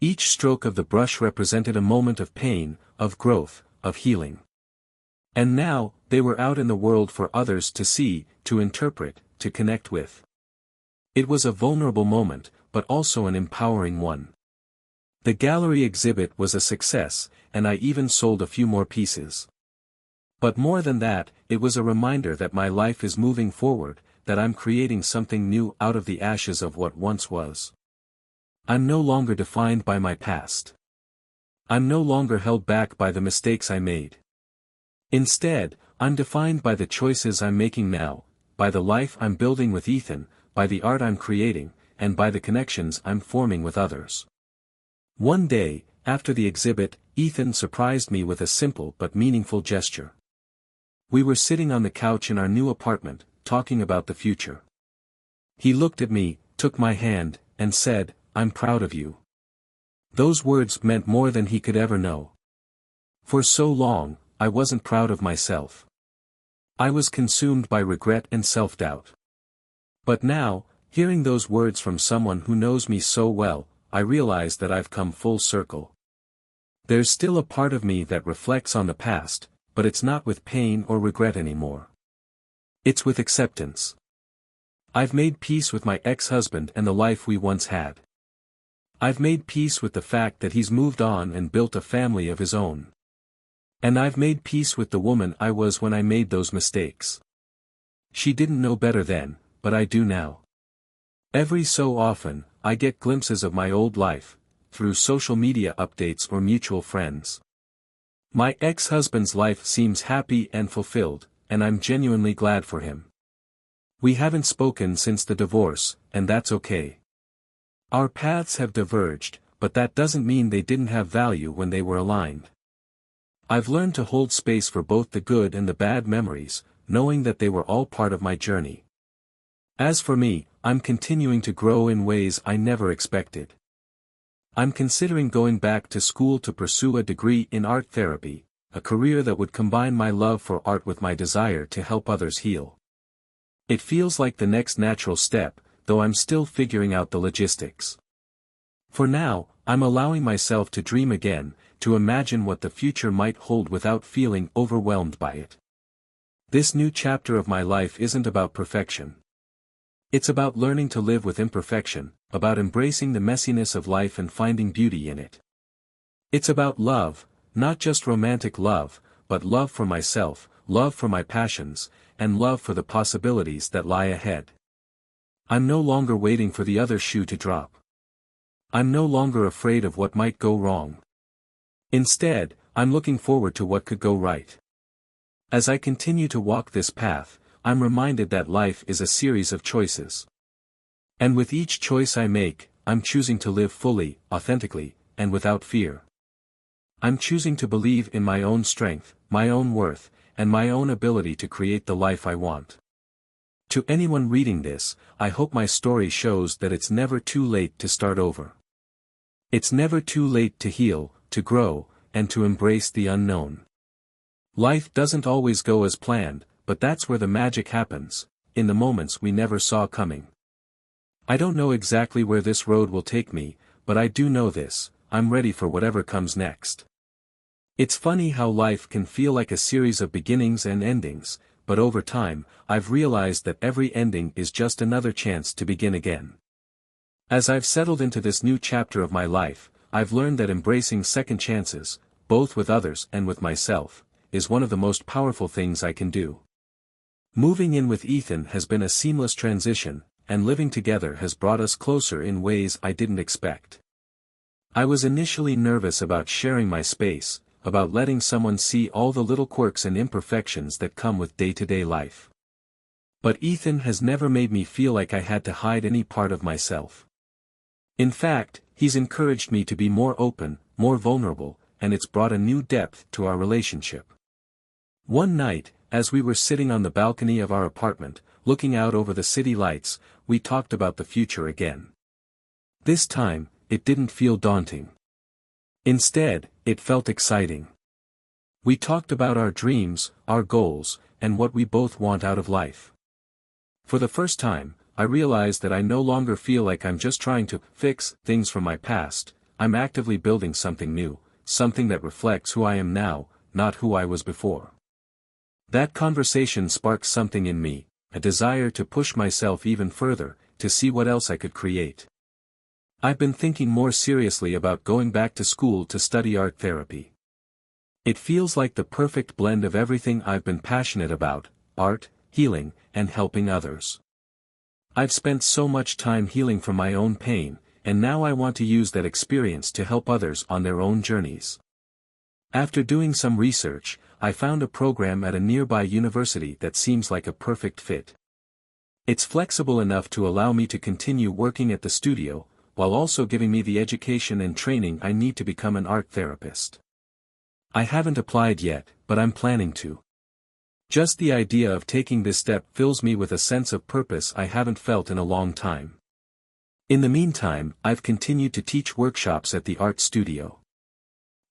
Each stroke of the brush represented a moment of pain, of growth, of healing. And now, they were out in the world for others to see, to interpret, to connect with. It was a vulnerable moment, but also an empowering one. The gallery exhibit was a success, and I even sold a few more pieces. But more than that, it was a reminder that my life is moving forward, that I'm creating something new out of the ashes of what once was. I'm no longer defined by my past. I'm no longer held back by the mistakes I made. Instead, I'm defined by the choices I'm making now, by the life I'm building with Ethan, by the art I'm creating, and by the connections I'm forming with others. One day, after the exhibit, Ethan surprised me with a simple but meaningful gesture. We were sitting on the couch in our new apartment, talking about the future. He looked at me, took my hand, and said, "I'm proud of you." Those words meant more than he could ever know. For so long, I wasn't proud of myself. I was consumed by regret and self-doubt. But now, hearing those words from someone who knows me so well, I realize that I've come full circle. There's still a part of me that reflects on the past, but it's not with pain or regret anymore. It's with acceptance. I've made peace with my ex-husband and the life we once had. I've made peace with the fact that he's moved on and built a family of his own. And I've made peace with the woman I was when I made those mistakes. She didn't know better then, but I do now. Every so often, I get glimpses of my old life, through social media updates or mutual friends. My ex-husband's life seems happy and fulfilled, and I'm genuinely glad for him. We haven't spoken since the divorce, and that's okay. Our paths have diverged, but that doesn't mean they didn't have value when they were aligned. I've learned to hold space for both the good and the bad memories, knowing that they were all part of my journey. As for me, I'm continuing to grow in ways I never expected. I'm considering going back to school to pursue a degree in art therapy, a career that would combine my love for art with my desire to help others heal. It feels like the next natural step, though I'm still figuring out the logistics. For now, I'm allowing myself to dream again, to imagine what the future might hold without feeling overwhelmed by it. This new chapter of my life isn't about perfection. It's about learning to live with imperfection, about embracing the messiness of life and finding beauty in it. It's about love, not just romantic love, but love for myself, love for my passions, and love for the possibilities that lie ahead. I'm no longer waiting for the other shoe to drop. I'm no longer afraid of what might go wrong. Instead, I'm looking forward to what could go right. As I continue to walk this path, I'm reminded that life is a series of choices. And with each choice I make, I'm choosing to live fully, authentically, and without fear. I'm choosing to believe in my own strength, my own worth, and my own ability to create the life I want. To anyone reading this, I hope my story shows that it's never too late to start over. It's never too late to heal, to grow, and to embrace the unknown. Life doesn't always go as planned, but that's where the magic happens, in the moments we never saw coming. I don't know exactly where this road will take me, but I do know this: I'm ready for whatever comes next. It's funny how life can feel like a series of beginnings and endings, but over time, I've realized that every ending is just another chance to begin again. As I've settled into this new chapter of my life, I've learned that embracing second chances, both with others and with myself, is one of the most powerful things I can do. Moving in with Ethan has been a seamless transition, and living together has brought us closer in ways I didn't expect. I was initially nervous about sharing my space, about letting someone see all the little quirks and imperfections that come with day-to-day life. But Ethan has never made me feel like I had to hide any part of myself. In fact, he's encouraged me to be more open, more vulnerable, and it's brought a new depth to our relationship. One night, as we were sitting on the balcony of our apartment, looking out over the city lights, we talked about the future again. This time, it didn't feel daunting. Instead, it felt exciting. We talked about our dreams, our goals, and what we both want out of life. For the first time, I realized that I no longer feel like I'm just trying to fix things from my past. I'm actively building something new, something that reflects who I am now, not who I was before. That conversation sparked something in me, a desire to push myself even further, to see what else I could create. I've been thinking more seriously about going back to school to study art therapy. It feels like the perfect blend of everything I've been passionate about: art, healing, and helping others. I've spent so much time healing from my own pain, and now I want to use that experience to help others on their own journeys. After doing some research, I found a program at a nearby university that seems like a perfect fit. It's flexible enough to allow me to continue working at the studio, while also giving me the education and training I need to become an art therapist. I haven't applied yet, but I'm planning to. Just the idea of taking this step fills me with a sense of purpose I haven't felt in a long time. In the meantime, I've continued to teach workshops at the art studio.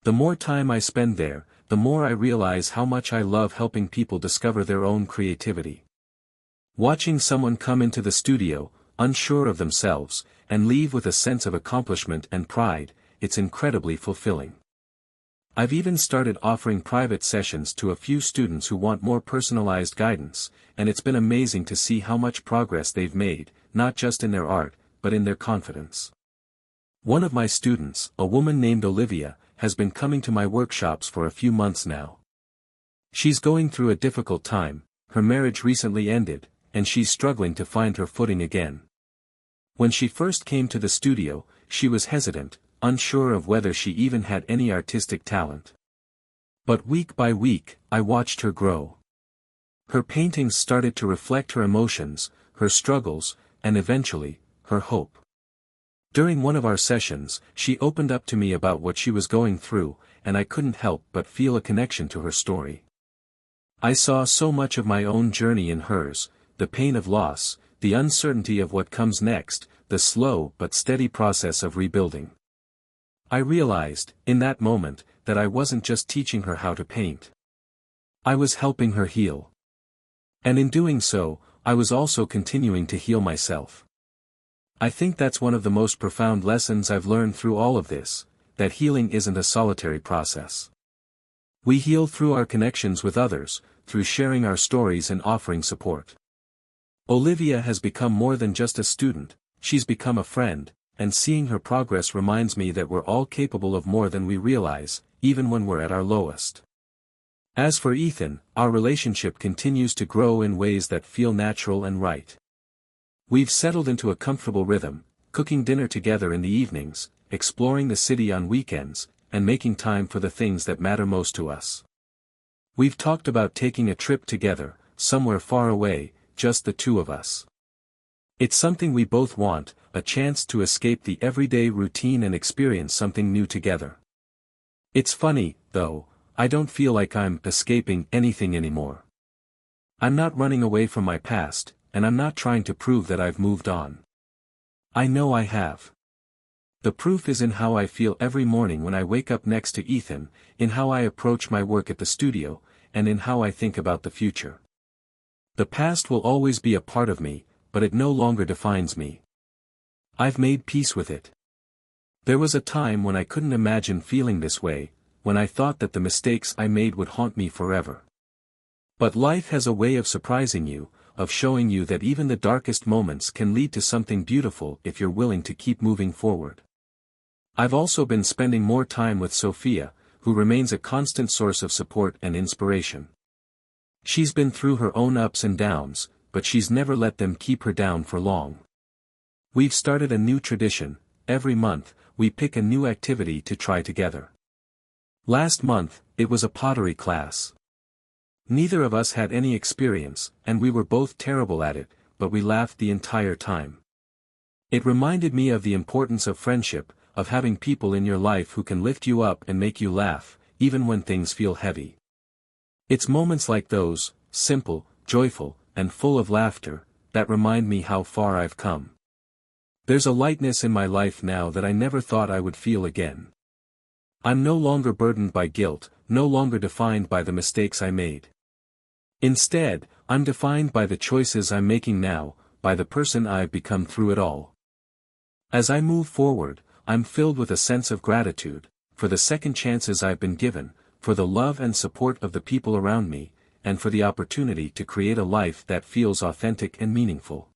The more time I spend there, the more I realize how much I love helping people discover their own creativity. Watching someone come into the studio, unsure of themselves, and leave with a sense of accomplishment and pride, it's incredibly fulfilling. I've even started offering private sessions to a few students who want more personalized guidance, and it's been amazing to see how much progress they've made, not just in their art, but in their confidence. One of my students, a woman named Olivia, has been coming to my workshops for a few months now. She's going through a difficult time, her marriage recently ended, and she's struggling to find her footing again. When she first came to the studio, she was hesitant, unsure of whether she even had any artistic talent. But week by week, I watched her grow. Her paintings started to reflect her emotions, her struggles, and eventually, her hope. During one of our sessions, she opened up to me about what she was going through, and I couldn't help but feel a connection to her story. I saw so much of my own journey in hers: the pain of loss, the uncertainty of what comes next, the slow but steady process of rebuilding. I realized, in that moment, that I wasn't just teaching her how to paint. I was helping her heal. And in doing so, I was also continuing to heal myself. I think that's one of the most profound lessons I've learned through all of this, that healing isn't a solitary process. We heal through our connections with others, through sharing our stories and offering support. Olivia has become more than just a student, she's become a friend, and seeing her progress reminds me that we're all capable of more than we realize, even when we're at our lowest. As for Ethan, our relationship continues to grow in ways that feel natural and right. We've settled into a comfortable rhythm, cooking dinner together in the evenings, exploring the city on weekends, and making time for the things that matter most to us. We've talked about taking a trip together, somewhere far away, just the two of us. It's something we both want, a chance to escape the everyday routine and experience something new together. It's funny, though, I don't feel like I'm escaping anything anymore. I'm not running away from my past, and I'm not trying to prove that I've moved on. I know I have. The proof is in how I feel every morning when I wake up next to Ethan, in how I approach my work at the studio, and in how I think about the future. The past will always be a part of me, but it no longer defines me. I've made peace with it. There was a time when I couldn't imagine feeling this way, when I thought that the mistakes I made would haunt me forever. But life has a way of surprising you, of showing you that even the darkest moments can lead to something beautiful if you're willing to keep moving forward. I've also been spending more time with Sophia, who remains a constant source of support and inspiration. She's been through her own ups and downs, but she's never let them keep her down for long. We've started a new tradition: every month, we pick a new activity to try together. Last month, it was a pottery class. Neither of us had any experience, and we were both terrible at it, but we laughed the entire time. It reminded me of the importance of friendship, of having people in your life who can lift you up and make you laugh, even when things feel heavy. It's moments like those, simple, joyful, and full of laughter, that remind me how far I've come. There's a lightness in my life now that I never thought I would feel again. I'm no longer burdened by guilt, no longer defined by the mistakes I made. Instead, I'm defined by the choices I'm making now, by the person I've become through it all. As I move forward, I'm filled with a sense of gratitude, for the second chances I've been given, for the love and support of the people around me, and for the opportunity to create a life that feels authentic and meaningful.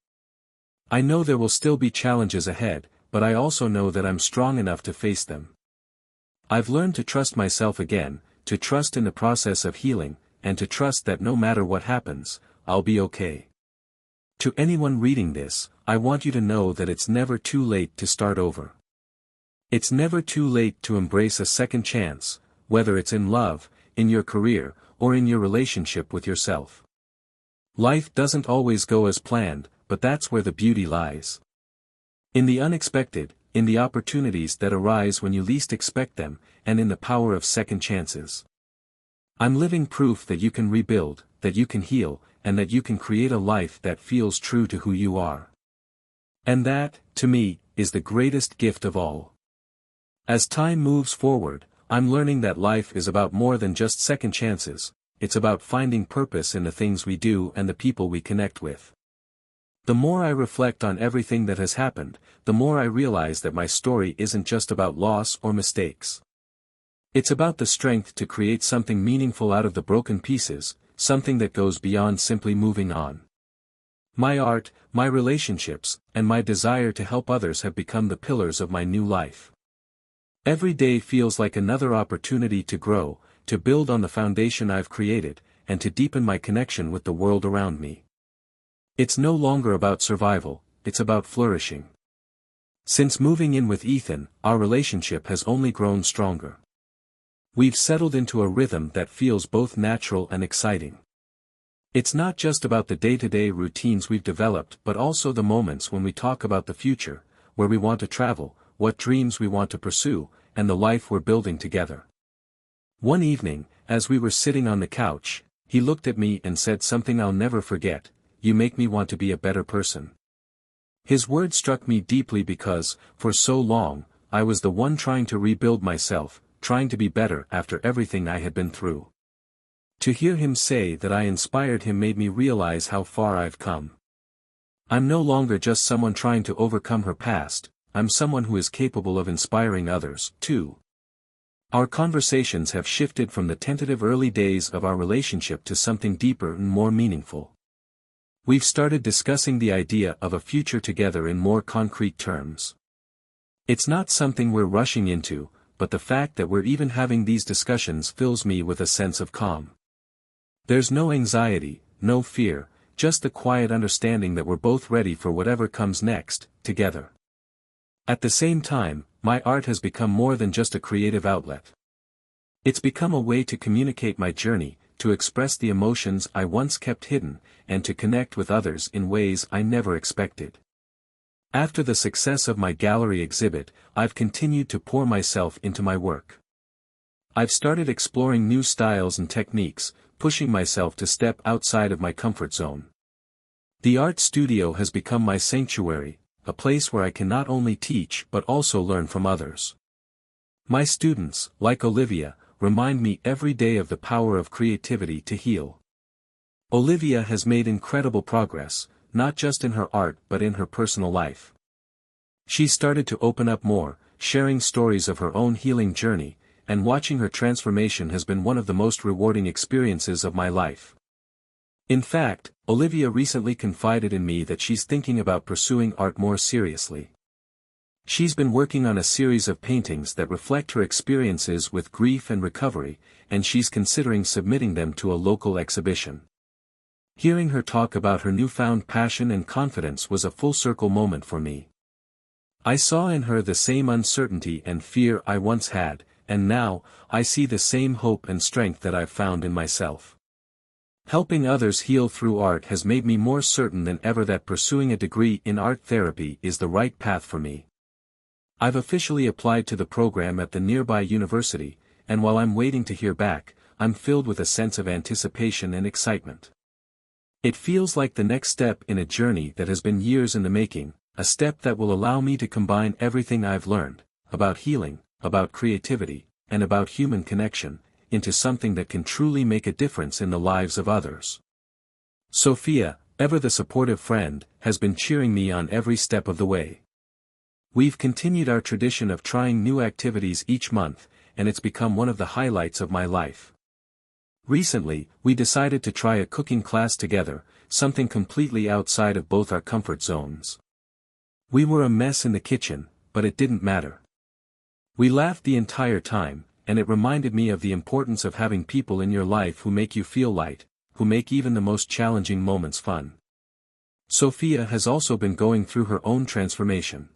I know there will still be challenges ahead, but I also know that I'm strong enough to face them. I've learned to trust myself again, to trust in the process of healing, and to trust that no matter what happens, I'll be okay. To anyone reading this, I want you to know that it's never too late to start over. It's never too late to embrace a second chance, whether it's in love, in your career, or in your relationship with yourself. Life doesn't always go as planned, but that's where the beauty lies. In the unexpected, in the opportunities that arise when you least expect them, and in the power of second chances. I'm living proof that you can rebuild, that you can heal, and that you can create a life that feels true to who you are. And that, to me, is the greatest gift of all. As time moves forward, I'm learning that life is about more than just second chances, it's about finding purpose in the things we do and the people we connect with. The more I reflect on everything that has happened, the more I realize that my story isn't just about loss or mistakes. It's about the strength to create something meaningful out of the broken pieces, something that goes beyond simply moving on. My art, my relationships, and my desire to help others have become the pillars of my new life. Every day feels like another opportunity to grow, to build on the foundation I've created, and to deepen my connection with the world around me. It's no longer about survival, it's about flourishing. Since moving in with Ethan, our relationship has only grown stronger. We've settled into a rhythm that feels both natural and exciting. It's not just about the day-to-day routines we've developed but also the moments when we talk about the future, where we want to travel, what dreams we want to pursue, and the life we're building together. One evening, as we were sitting on the couch, he looked at me and said something I'll never forget: "You make me want to be a better person." His words struck me deeply because, for so long, I was the one trying to rebuild myself, trying to be better after everything I had been through. To hear him say that I inspired him made me realize how far I've come. I'm no longer just someone trying to overcome her past, I'm someone who is capable of inspiring others, too. Our conversations have shifted from the tentative early days of our relationship to something deeper and more meaningful. We've started discussing the idea of a future together in more concrete terms. It's not something we're rushing into, but the fact that we're even having these discussions fills me with a sense of calm. There's no anxiety, no fear, just the quiet understanding that we're both ready for whatever comes next, together. At the same time, my art has become more than just a creative outlet. It's become a way to communicate my journey, to express the emotions I once kept hidden, and to connect with others in ways I never expected. After the success of my gallery exhibit, I've continued to pour myself into my work. I've started exploring new styles and techniques, pushing myself to step outside of my comfort zone. The art studio has become my sanctuary, a place where I can not only teach but also learn from others. My students, like Olivia, remind me every day of the power of creativity to heal. Olivia has made incredible progress, not just in her art but in her personal life. She's started to open up more, sharing stories of her own healing journey, and watching her transformation has been one of the most rewarding experiences of my life. In fact, Olivia recently confided in me that she's thinking about pursuing art more seriously. She's been working on a series of paintings that reflect her experiences with grief and recovery, and she's considering submitting them to a local exhibition. Hearing her talk about her newfound passion and confidence was a full-circle moment for me. I saw in her the same uncertainty and fear I once had, and now, I see the same hope and strength that I've found in myself. Helping others heal through art has made me more certain than ever that pursuing a degree in art therapy is the right path for me. I've officially applied to the program at the nearby university, and while I'm waiting to hear back, I'm filled with a sense of anticipation and excitement. It feels like the next step in a journey that has been years in the making, a step that will allow me to combine everything I've learned, about healing, about creativity, and about human connection, into something that can truly make a difference in the lives of others. Sophia, ever the supportive friend, has been cheering me on every step of the way. We've continued our tradition of trying new activities each month, and it's become one of the highlights of my life. Recently, we decided to try a cooking class together, something completely outside of both our comfort zones. We were a mess in the kitchen, but it didn't matter. We laughed the entire time, and it reminded me of the importance of having people in your life who make you feel light, who make even the most challenging moments fun. Sophia has also been going through her own transformation.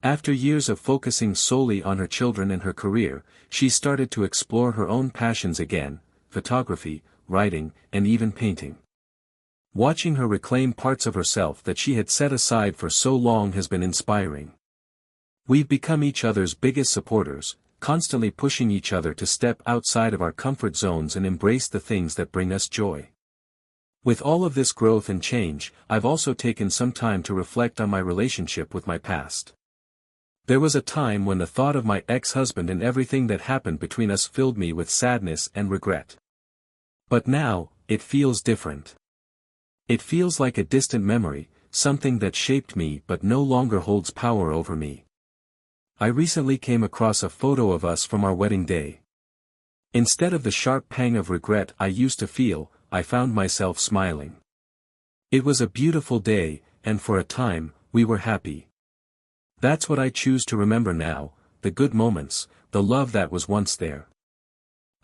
After years of focusing solely on her children and her career, she started to explore her own passions again: photography, writing, and even painting. Watching her reclaim parts of herself that she had set aside for so long has been inspiring. We've become each other's biggest supporters, constantly pushing each other to step outside of our comfort zones and embrace the things that bring us joy. With all of this growth and change, I've also taken some time to reflect on my relationship with my past. There was a time when the thought of my ex-husband and everything that happened between us filled me with sadness and regret. But now, it feels different. It feels like a distant memory, something that shaped me but no longer holds power over me. I recently came across a photo of us from our wedding day. Instead of the sharp pang of regret I used to feel, I found myself smiling. It was a beautiful day, and for a time, we were happy. That's what I choose to remember now, the good moments, the love that was once there.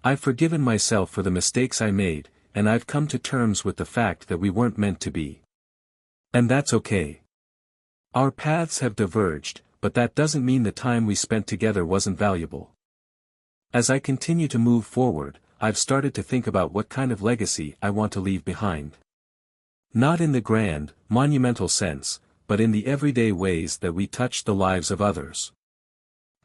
I've forgiven myself for the mistakes I made, and I've come to terms with the fact that we weren't meant to be. And that's okay. Our paths have diverged, but that doesn't mean the time we spent together wasn't valuable. As I continue to move forward, I've started to think about what kind of legacy I want to leave behind. Not in the grand, monumental sense, but in the everyday ways that we touch the lives of others.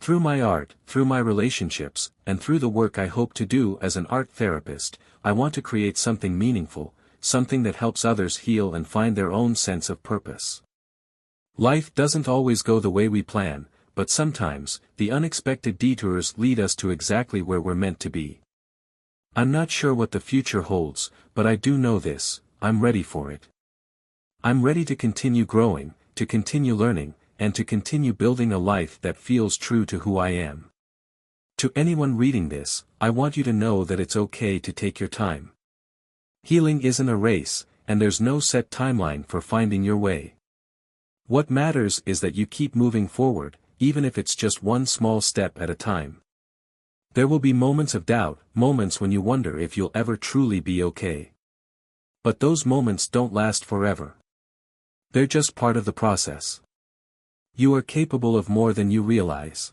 Through my art, through my relationships, and through the work I hope to do as an art therapist, I want to create something meaningful, something that helps others heal and find their own sense of purpose. Life doesn't always go the way we plan, but sometimes, the unexpected detours lead us to exactly where we're meant to be. I'm not sure what the future holds, but I do know this: I'm ready for it. I'm ready to continue growing, to continue learning, and to continue building a life that feels true to who I am. To anyone reading this, I want you to know that it's okay to take your time. Healing isn't a race, and there's no set timeline for finding your way. What matters is that you keep moving forward, even if it's just one small step at a time. There will be moments of doubt, moments when you wonder if you'll ever truly be okay. But those moments don't last forever. They're just part of the process. You are capable of more than you realize.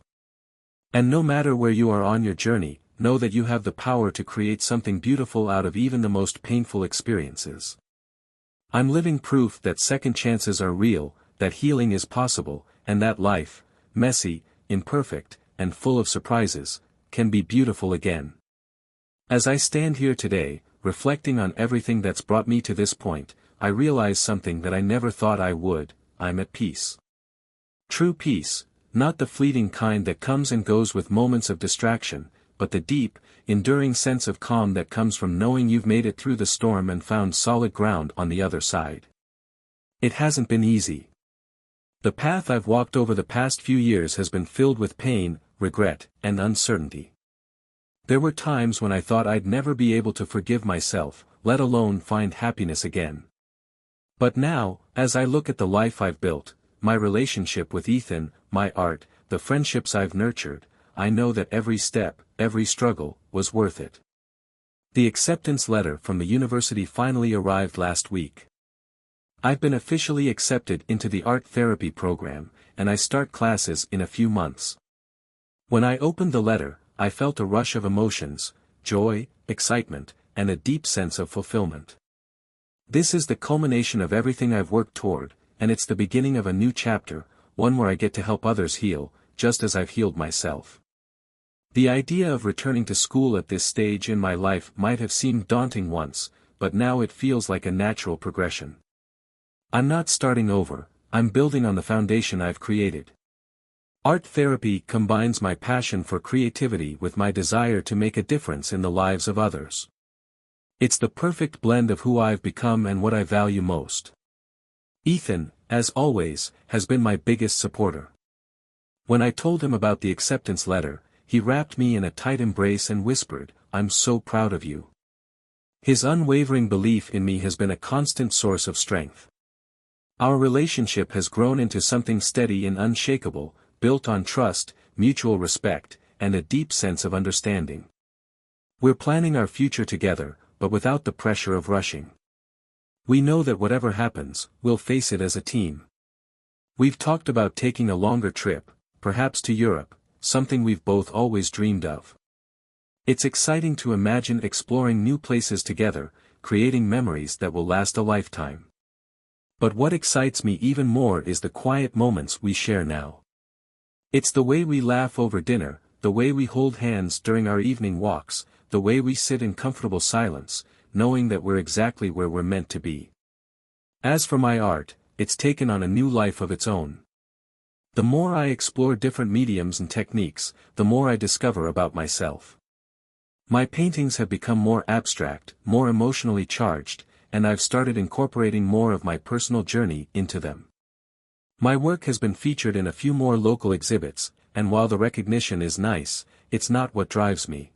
And no matter where you are on your journey, know that you have the power to create something beautiful out of even the most painful experiences. I'm living proof that second chances are real, that healing is possible, and that life, messy, imperfect, and full of surprises, can be beautiful again. As I stand here today, reflecting on everything that's brought me to this point, I realize something that I never thought I would: I'm at peace. True peace, not the fleeting kind that comes and goes with moments of distraction, but the deep, enduring sense of calm that comes from knowing you've made it through the storm and found solid ground on the other side. It hasn't been easy. The path I've walked over the past few years has been filled with pain, regret, and uncertainty. There were times when I thought I'd never be able to forgive myself, let alone find happiness again. But now, as I look at the life I've built, my relationship with Ethan, my art, the friendships I've nurtured, I know that every step, every struggle, was worth it. The acceptance letter from the university finally arrived last week. I've been officially accepted into the art therapy program, and I start classes in a few months. When I opened the letter, I felt a rush of emotions: joy, excitement, and a deep sense of fulfillment. This is the culmination of everything I've worked toward, and it's the beginning of a new chapter, one where I get to help others heal, just as I've healed myself. The idea of returning to school at this stage in my life might have seemed daunting once, but now it feels like a natural progression. I'm not starting over, I'm building on the foundation I've created. Art therapy combines my passion for creativity with my desire to make a difference in the lives of others. It's the perfect blend of who I've become and what I value most. Ethan, as always, has been my biggest supporter. When I told him about the acceptance letter, he wrapped me in a tight embrace and whispered, "I'm so proud of you." His unwavering belief in me has been a constant source of strength. Our relationship has grown into something steady and unshakable, built on trust, mutual respect, and a deep sense of understanding. We're planning our future together, but without the pressure of rushing. We know that whatever happens, we'll face it as a team. We've talked about taking a longer trip, perhaps to Europe, something we've both always dreamed of. It's exciting to imagine exploring new places together, creating memories that will last a lifetime. But what excites me even more is the quiet moments we share now. It's the way we laugh over dinner, the way we hold hands during our evening walks, the way we sit in comfortable silence, knowing that we're exactly where we're meant to be. As for my art, it's taken on a new life of its own. The more I explore different mediums and techniques, the more I discover about myself. My paintings have become more abstract, more emotionally charged, and I've started incorporating more of my personal journey into them. My work has been featured in a few more local exhibits, and while the recognition is nice, it's not what drives me.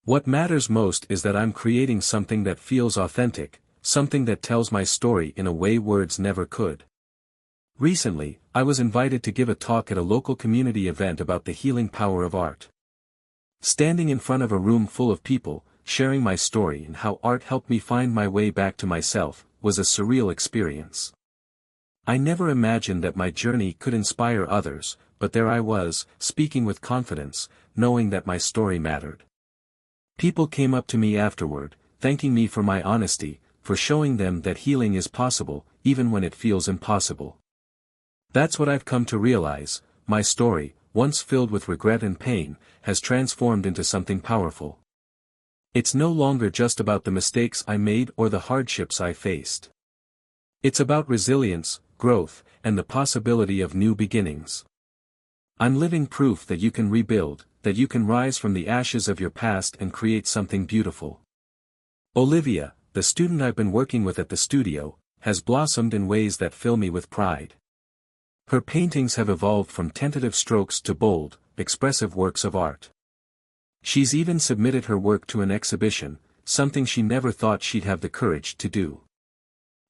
What matters most is that I'm creating something that feels authentic, something that tells my story in a way words never could. Recently, I was invited to give a talk at a local community event about the healing power of art. Standing in front of a room full of people, sharing my story and how art helped me find my way back to myself, was a surreal experience. I never imagined that my journey could inspire others, but there I was, speaking with confidence, knowing that my story mattered. People came up to me afterward, thanking me for my honesty, for showing them that healing is possible, even when it feels impossible. That's what I've come to realize, my story, once filled with regret and pain, has transformed into something powerful. It's no longer just about the mistakes I made or the hardships I faced. It's about resilience, growth, and the possibility of new beginnings. I'm living proof that you can rebuild, that you can rise from the ashes of your past and create something beautiful. Olivia, the student I've been working with at the studio, has blossomed in ways that fill me with pride. Her paintings have evolved from tentative strokes to bold, expressive works of art. She's even submitted her work to an exhibition, something she never thought she'd have the courage to do.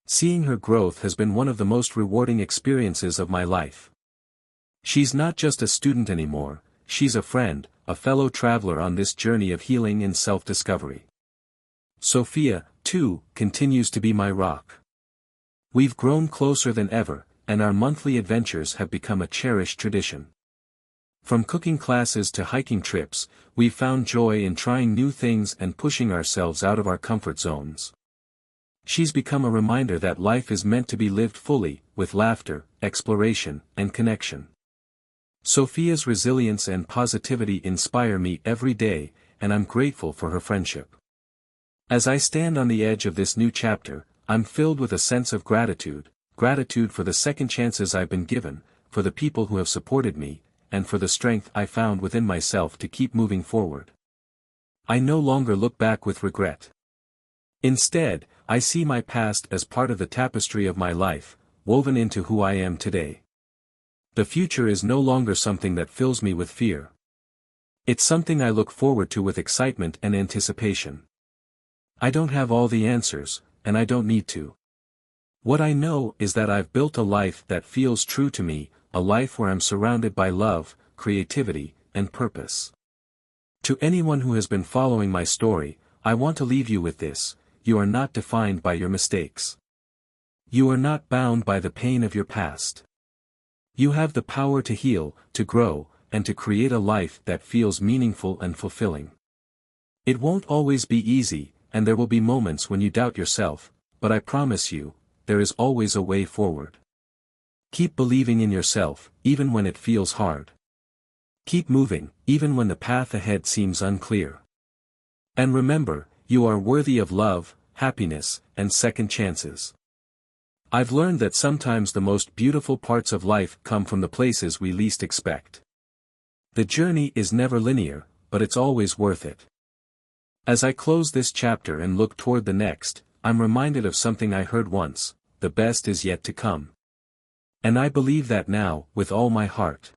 Seeing her growth has been one of the most rewarding experiences of my life. She's not just a student anymore, she's a friend, a fellow traveler on this journey of healing and self-discovery. Sophia, too, continues to be my rock. We've grown closer than ever, and our monthly adventures have become a cherished tradition. From cooking classes to hiking trips, we've found joy in trying new things and pushing ourselves out of our comfort zones. She's become a reminder that life is meant to be lived fully, with laughter, exploration, and connection. Sophia's resilience and positivity inspire me every day, and I'm grateful for her friendship. As I stand on the edge of this new chapter, I'm filled with a sense of gratitude for the second chances I've been given, for the people who have supported me, and for the strength I found within myself to keep moving forward. I no longer look back with regret. Instead, I see my past as part of the tapestry of my life, woven into who I am today. The future is no longer something that fills me with fear. It's something I look forward to with excitement and anticipation. I don't have all the answers, and I don't need to. What I know is that I've built a life that feels true to me, a life where I'm surrounded by love, creativity, and purpose. To anyone who has been following my story, I want to leave you with this: you are not defined by your mistakes. You are not bound by the pain of your past. You have the power to heal, to grow, and to create a life that feels meaningful and fulfilling. It won't always be easy, and there will be moments when you doubt yourself, but I promise you, there is always a way forward. Keep believing in yourself, even when it feels hard. Keep moving, even when the path ahead seems unclear. And remember, you are worthy of love, happiness, and second chances. I've learned that sometimes the most beautiful parts of life come from the places we least expect. The journey is never linear, but it's always worth it. As I close this chapter and look toward the next, I'm reminded of something I heard once: the best is yet to come. And I believe that now, with all my heart.